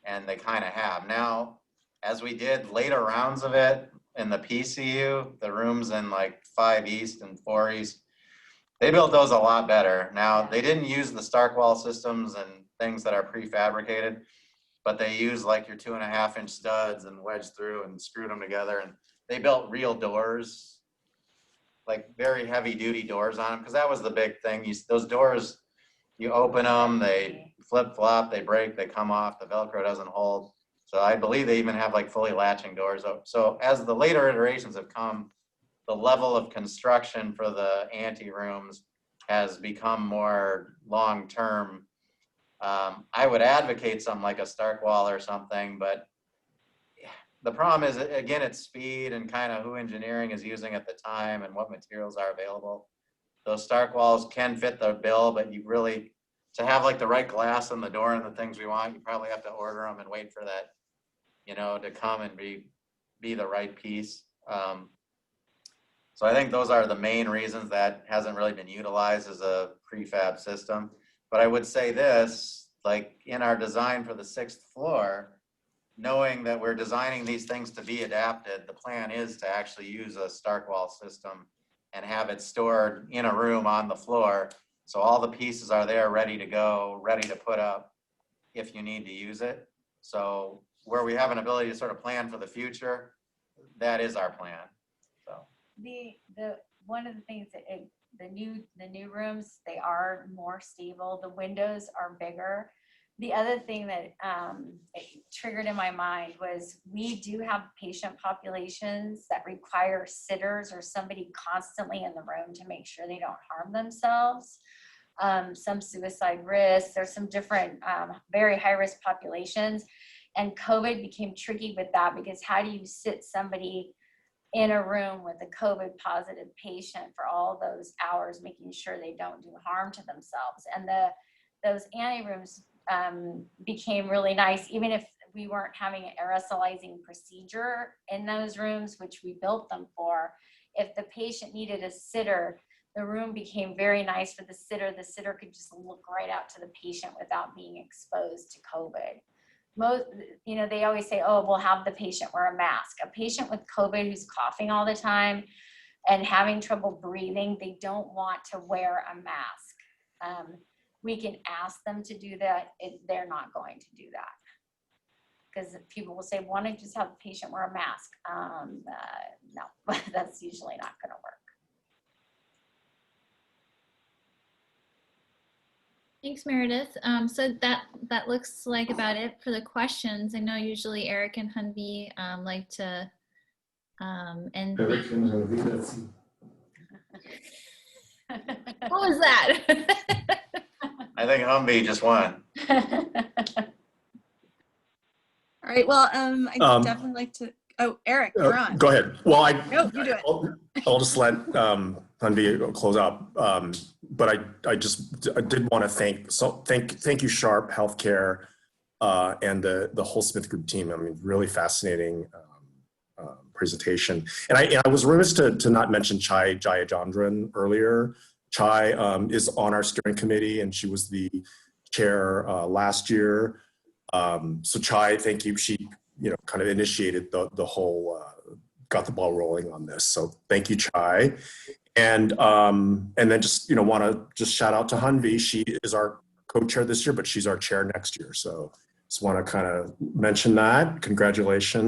and they kind of have. Now, as we did later rounds of it in the PCU, the rooms in like 5 East and 4 East, they built those a lot better. Now, they didn't use the Stark wall systems and things that are prefabricated, but they used like your 2.5-inch studs and wedged through and screwed them together. And they built real doors, like very heavy duty doors on them, because that was the big thing. Those doors, you open them, they flip flop, they break, they come off, the Velcro doesn't hold. So I believe they even have like fully latching doors. So as the later iterations have come, the level of construction for the ante rooms has become more long-term. I would advocate something like a Stark wall or something, but the problem is, again, it's speed and kind of who engineering is using at the time and what materials are available. Those Stark walls can fit the bill, but you really, to have like the right glass on the door and the things we want, you probably have to order them and wait for that, to come and be the right piece. So I think those are the main reasons that hasn't really been utilized as a prefab system. But I would say this, like in our design for the 6th floor, knowing that we're designing these things to be adapted, the plan is to actually use a Stark wall system and have it stored in a room on the floor. So all the pieces are there ready to go, ready to put up if you need to use it. So where we have an ability to sort of plan for the future, that is our plan. So The one of the things that the new rooms, they are more stable. The windows are bigger. The other thing that it triggered in my mind was we do have patient populations that require sitters or somebody constantly in the room to make sure they don't harm themselves. Some suicide risks. There's some different very high risk populations, and COVID became tricky with that because how do you sit somebody in a room with a COVID positive patient for all those hours, making sure they don't do harm to themselves? And those ante rooms became really nice, even if we weren't having an aerosolizing procedure in those rooms, which we built them for. If the patient needed a sitter, the room became very nice for the sitter. The sitter could just look right out to the patient without being exposed to COVID. Most, they always say, oh, we'll have the patient wear a mask. A patient with COVID who's coughing all the time and having trouble breathing, they don't want to wear a mask. We can ask them to do that. They're not going to do that. Because people will say, why don't you just have the patient wear a mask? No, that's usually not going to work. Thanks, Meredith. So that looks like about it for the questions. I know usually Eric and Hunby like to end. What was that? I think Humvee just won. All right. Well, I'd definitely like to. Oh, Eric, you're on. Go ahead. Well, No, you do it. I'll just let Hunby close up. But I did want to thank you, Sharp Healthcare, and the whole Smith Group team. I mean, really fascinating presentation. And I was remiss to not mention Chai Jayajandran earlier. Chai is on our steering committee, and she was the chair last year. So Chai, thank you. She kind of initiated the whole, got the ball rolling on this. So thank you, Chai. And then just want to just shout out to Hunvi. She is our co-chair this year, but she's our chair next year. So just want to kind of mention that. Congratulations.